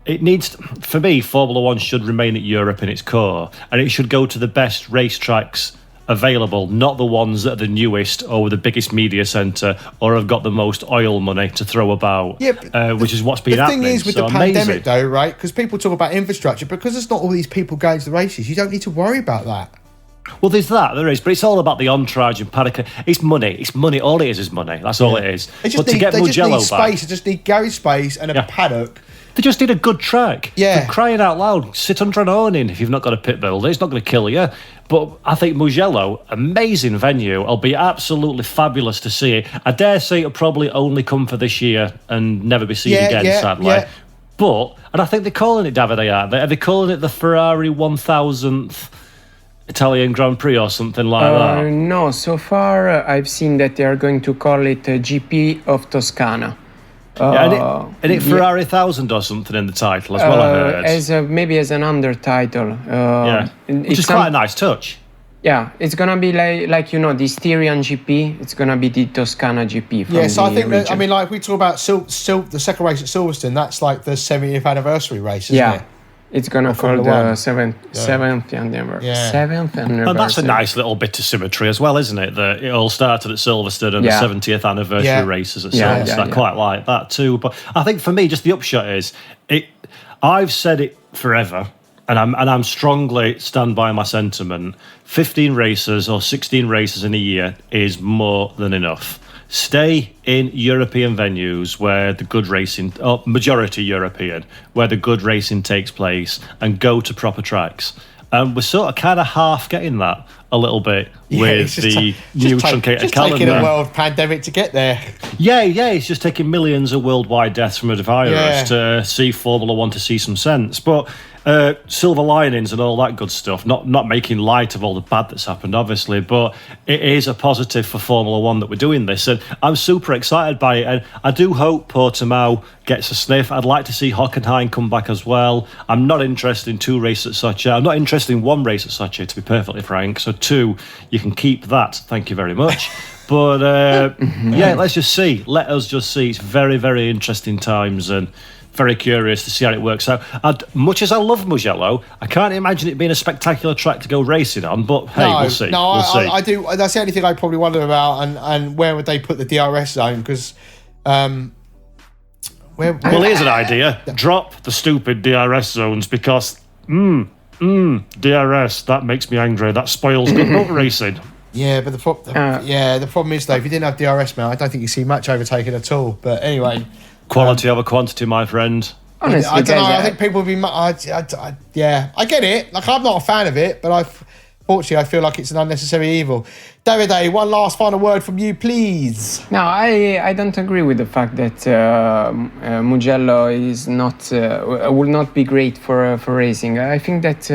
it needs, for me, Formula One should remain at Europe in its core, and it should go to the best racetracks available, not the ones that are the newest or with the biggest media centre or have got the most oil money to throw about, which is what's been happening. The thing is with the pandemic, though, right, because people talk about infrastructure, because there's not all these people going to the races, you don't need to worry about that. Well, there is, but it's all about the entourage and paddock. It's money. All it is money. That's all it is. They just need space. They just need garage space and a paddock. They just need a good track. Yeah. For crying out loud, sit under an awning if you've not got a pit builder. It's not going to kill you. But I think Mugello, amazing venue. It'll be absolutely fabulous to see it. I dare say it'll probably only come for this year and never be seen again, sadly. Yeah. But, and I think they're calling it, Davide, aren't they? Are they calling it the Ferrari 1000th Italian Grand Prix or something like that? No, so far I've seen that they are going to call it GP of Toscana. And it Ferrari 1000 or something in the title as well, I heard. Maybe as an undertitle. Which is quite a nice touch. Yeah, it's going to be like the Styrian GP. It's going to be the Toscana GP. From so I think that, if we talk about the second race at Silverstone, that's like the 70th anniversary race, isn't it? It's going to call the seventh anniversary. And that's a nice little bit of symmetry as well, isn't it? That it all started at Silverstone and the 70th anniversary races at Silverstone. I quite like that too. But I think for me, just the upshot is, I've said it forever, and I'm strongly stand by my sentiment. 15 races or 16 races in a year is more than enough. Stay in European venues where the good racing, or majority European, where the good racing takes place, and go to proper tracks. And we're sort of kind of half getting that a little bit with the new truncated calendar. It's taking a world pandemic to get there. Yeah, it's just taking millions of worldwide deaths from a virus to see Formula One to see some sense. But silver linings and all that good stuff, not making light of all the bad that's happened, obviously, but it is a positive for Formula One that we're doing this, and I'm super excited by it, and I do hope Portimao gets a sniff. I'd like to see Hockenheim come back as well. I'm not interested in two races at Sochi. I'm not interested in one race at Sochi, to be perfectly frank, so two, you can keep that, thank you very much. But let's just see. Let us just see. It's very, very interesting times, and very curious to see how it works out. Much as I love Mugello, I can't imagine it being a spectacular track to go racing on, but hey, we'll see. No, I do. That's the only thing I probably wonder about, and where would they put the DRS zone? Because, well, here's an idea. Drop the stupid DRS zones because, DRS, that makes me angry. That spoils good motor racing. Yeah, but the problem is, though, if you didn't have DRS, man, I don't think you see much overtaking at all. But anyway... Quality over quantity, my friend. Honestly, I don't know. I think people would be... I get it. Like, I'm not a fan of it, but Fortunately, I feel like it's an unnecessary evil. Davide, one last final word from you, please. No, I don't agree with the fact that Mugello is not will not be great for racing. I think that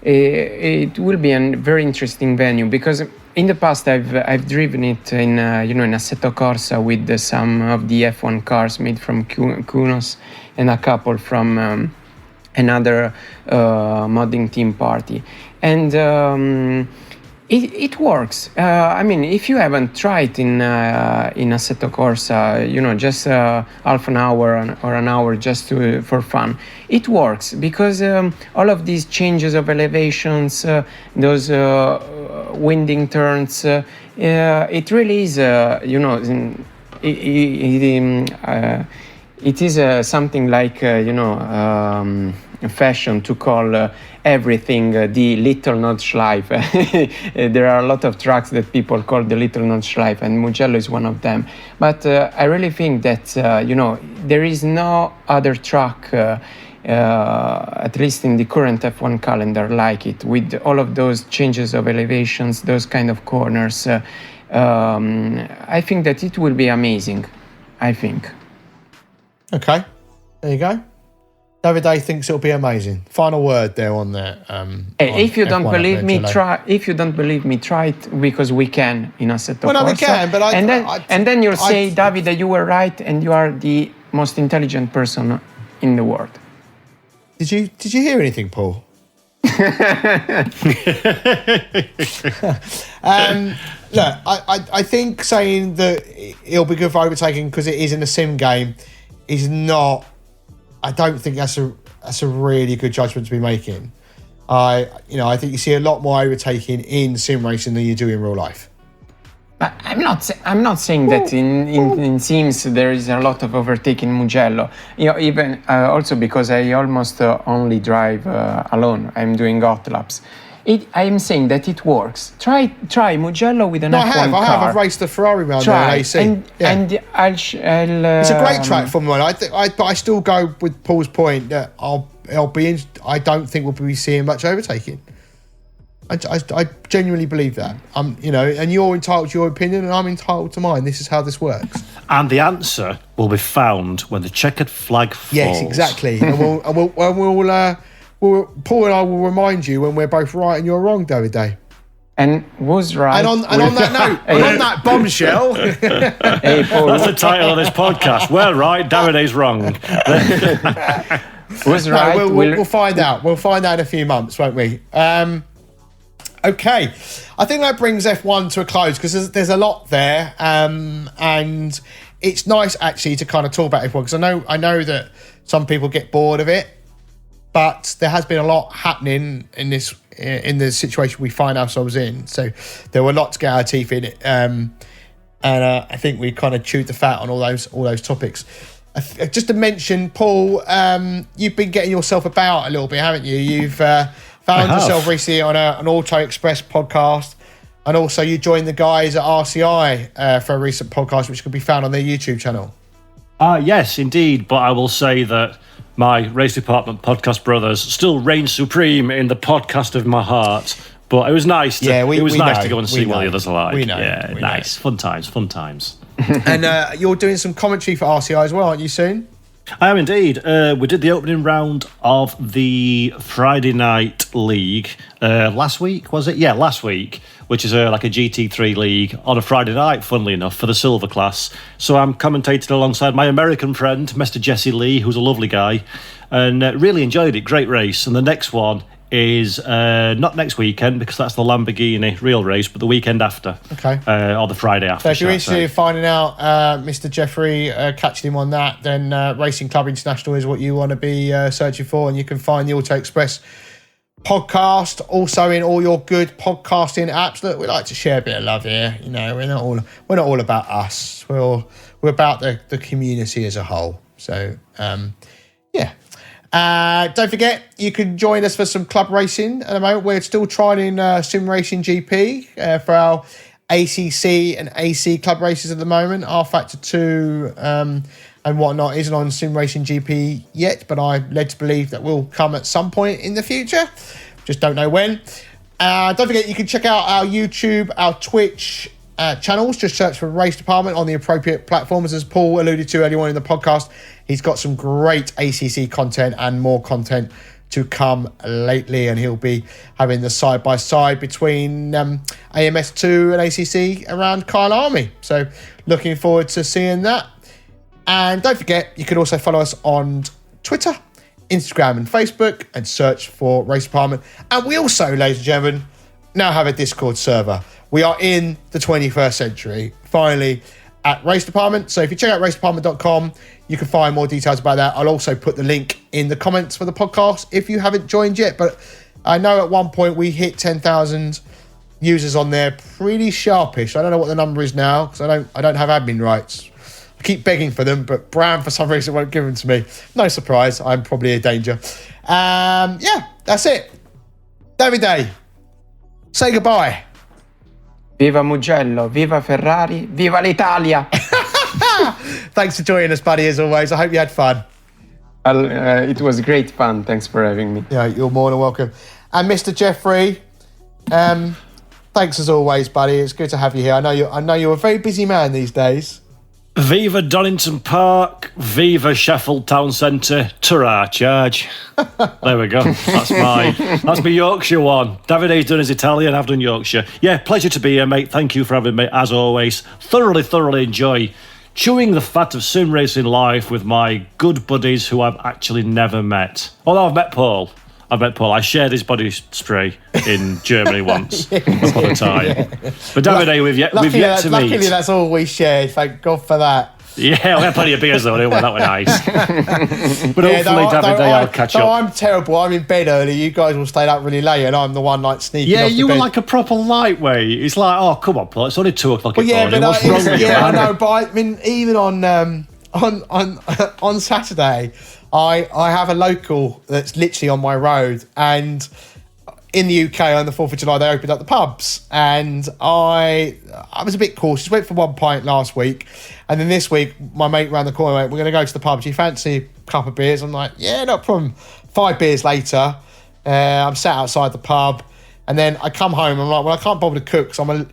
it will be a very interesting venue, because in the past I've driven it in in Assetto Corsa with some of the F1 cars made from Kunos and a couple from another modding team party, and it works. I mean, if you haven't tried in Assetto Corsa, just half an hour or an hour just for fun, it works, because all of these changes of elevations, those winding turns, it really is, it is something like, fashion to call everything the Little Nordschleife. There are a lot of tracks that people call the Little Nordschleife, and Mugello is one of them. But I really think that, there is no other track, at least in the current F1 calendar, like it, with all of those changes of elevations, those kind of corners. I think that it will be amazing, I think. Okay, there you go. Davide thinks it'll be amazing. Final word there on that. If you don't believe me, try. If you don't believe me, try it, because we can in Assetto Corsa. Well, no, we can, but then you'll say, Davide, you were right, and you are the most intelligent person in the world. Did you hear anything, Paul? Look, I think saying that it'll be good for overtaking because it is in a sim game is not. I don't think that's a really good judgment to be making. I think you see a lot more overtaking in sim racing than you do in real life. I'm not saying that in sims there is a lot of overtaking in Mugello. Even also because I almost only drive alone. I'm doing hot laps. I'm saying that it works. Try Mugello with an F1 car. I have. I've raced the Ferrari round there in AC. And I'll it's a great track for me. But I still go with Paul's point that I don't think we'll be seeing much overtaking. I genuinely believe that. And you're entitled to your opinion, and I'm entitled to mine. This is how this works. And the answer will be found when the checkered flag falls. Yes, exactly. and Paul and I will remind you when we're both right and you're wrong, Davide. And was right. And on that note, and on that bombshell. Hey, Paul. That's the title of this podcast. We're right, Davide's wrong. Was right. No, we'll find out. We'll find out in a few months, won't we? Okay. I think that brings F1 to a close because there's a lot there. And it's nice actually to kind of talk about F1 because I know that some people get bored of it. But there has been a lot happening in the situation we find ourselves in. So there were a lot to get our teeth in it, and I think we kind of chewed the fat on all those topics. Just to mention, Paul, you've been getting yourself about a little bit, haven't you? You've found yourself recently on an Auto Express podcast, and also you joined the guys at RCI for a recent podcast, which could be found on their YouTube channel. Yes, indeed. But I will say that my Race Department Podcast brothers still reign supreme in the podcast of my heart. But it was nice to to go and see what the others are like. We know. Nice. Fun times. And you're doing some commentary for RCI as well, aren't you, soon? I am indeed. We did the opening round of the Friday Night League last week, was it? Yeah, last week, which is like a GT3 league on a Friday night, funnily enough, for the silver class. So I'm commentating alongside my American friend, Mr. Jesse Lee, who's a lovely guy, and really enjoyed it. Great race. And the next one is not next weekend because that's the Lamborghini real race, but the weekend after. Okay. Or the Friday after. So if you're interested in finding out Mr. Jeffrey, catching him on that, then Racing Club International is what you want to be searching for, and you can find the Auto Express podcast also in all your good podcasting apps. Look, we like to share a bit of love here. We're not all about us. We're about the community as a whole. So yeah. Don't forget, you can join us for some club racing at the moment. We're still trialing Sim Racing GP for our ACC and AC club races at the moment. R Factor 2 and whatnot isn't on Sim Racing GP yet, but I'm led to believe that will come at some point in the future. Just don't know when. Don't forget, you can check out our YouTube, our Twitch channels. Just search for Race Department on the appropriate platforms. As Paul alluded to earlier on in the podcast, he's got some great ACC content and more content to come lately, and he'll be having the side-by-side between AMS2 and ACC around Gaaaaaaame. So looking forward to seeing that. And don't forget, you can also follow us on Twitter, Instagram and Facebook, and search for Race Department. And we also, ladies and gentlemen, now have a Discord server. We are in the 21st century, finally, at Race Department. So if you check out racedepartment.com, you can find more details about that. I'll also put the link in the comments for the podcast if you haven't joined yet. But I know at one point we hit 10,000 users on there, pretty sharpish. I don't know what the number is now because I don't have admin rights. I keep begging for them, but Bram for some reason won't give them to me. No surprise, I'm probably a danger. Yeah, that's it. Davide, say goodbye. Viva Mugello, viva Ferrari, viva l'Italia. Thanks for joining us, buddy, as always. I hope you had fun. It was great fun. Thanks for having me. Yeah, you're more than welcome. And Mr. Jeffrey, thanks as always, buddy. It's good to have you here. I know you're a very busy man these days. Viva Donington Park, viva Sheffield Town Centre, ta-ra, charge. There we go. That's my Yorkshire one. Davide's done his Italian, I've done Yorkshire. Yeah, pleasure to be here, mate. Thank you for having me, as always. Thoroughly enjoy chewing the fat of sim racing life with my good buddies who I've actually never met. Although I've met Paul. I shared his body stray in Germany once upon a time. Yeah. But Davide, we've yet to meet. Luckily, that's all we shared. Thank God for that. Yeah, we had plenty of beers though. That were nice. But hopefully, Davide, I'll catch up. I'm terrible. I'm in bed early. You guys will stay up really late, and I'm the one like sneaking. Yeah, off the you bed. were like a proper lightwake. It's like, oh, come on, Paul. It's only 2 o'clock in the morning. But What's wrong with you, man? I know. But I mean, even on Saturday, I have a local that's literally on my road, and in the UK on the 4th of July they opened up the pubs, and I was a bit cautious. Went for one pint last week, and then this week my mate round the corner went, we're going to go to the pub. Do you fancy a couple of beers? I'm like, yeah, no problem. 5 beers later, I'm sat outside the pub, and then I come home. I'm like, well, I can't bother to cook, so I'm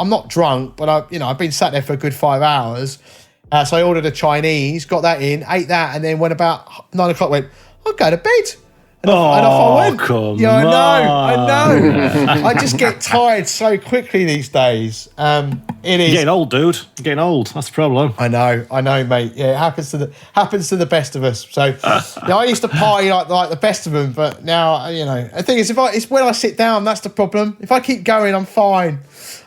not drunk, but I've been sat there for a good 5 hours. So I ordered a Chinese, got that in, ate that, and then when about 9 o'clock, went, I'll go to bed. And off I went. Come yeah, on. I know. I just get tired so quickly these days. It is. You're getting old, dude. You're getting old. That's the problem. I know, mate. Yeah, it happens to the best of us. So I used to party like the best of them, but now the thing is, it's when I sit down that's the problem. If I keep going, I'm fine.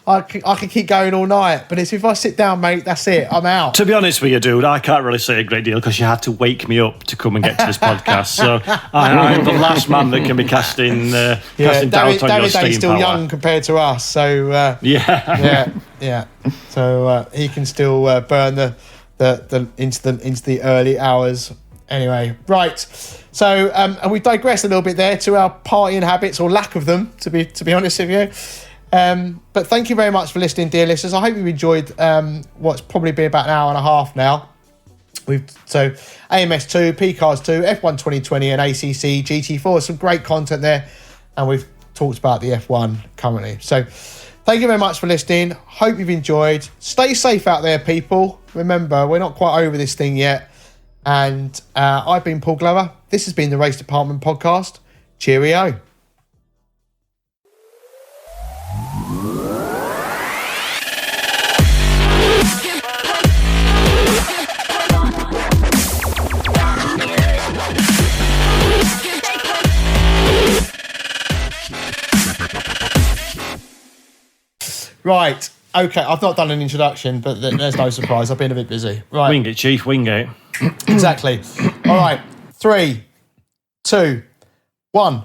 I can keep going all night, but it's if I sit down, mate, that's it. I'm out. To be honest with you, dude, I can't really say a great deal because you had to wake me up to come and get to this podcast. So I'm the last man that can be casting doubt on your steam still power. Young compared to us, so yeah. So he can still burn the into the early hours. Anyway, right. So and we digressed a little bit there to our partying habits or lack of them. To be honest with you. But thank you very much for listening, dear listeners. I hope you've enjoyed what's probably been about an hour and a half now. So AMS2, PCARS 2, F1 2020 and ACC GT4. Some great content there. And we've talked about the F1 currently. So thank you very much for listening. Hope you've enjoyed. Stay safe out there, people. Remember, we're not quite over this thing yet. And I've been Paul Glover. This has been the Race Department Podcast. Cheerio. Right, okay, I've not done an introduction, but there's no surprise. I've been a bit busy. Right. Wing it, Chief, wing it. Exactly. All right, 3, 2, 1.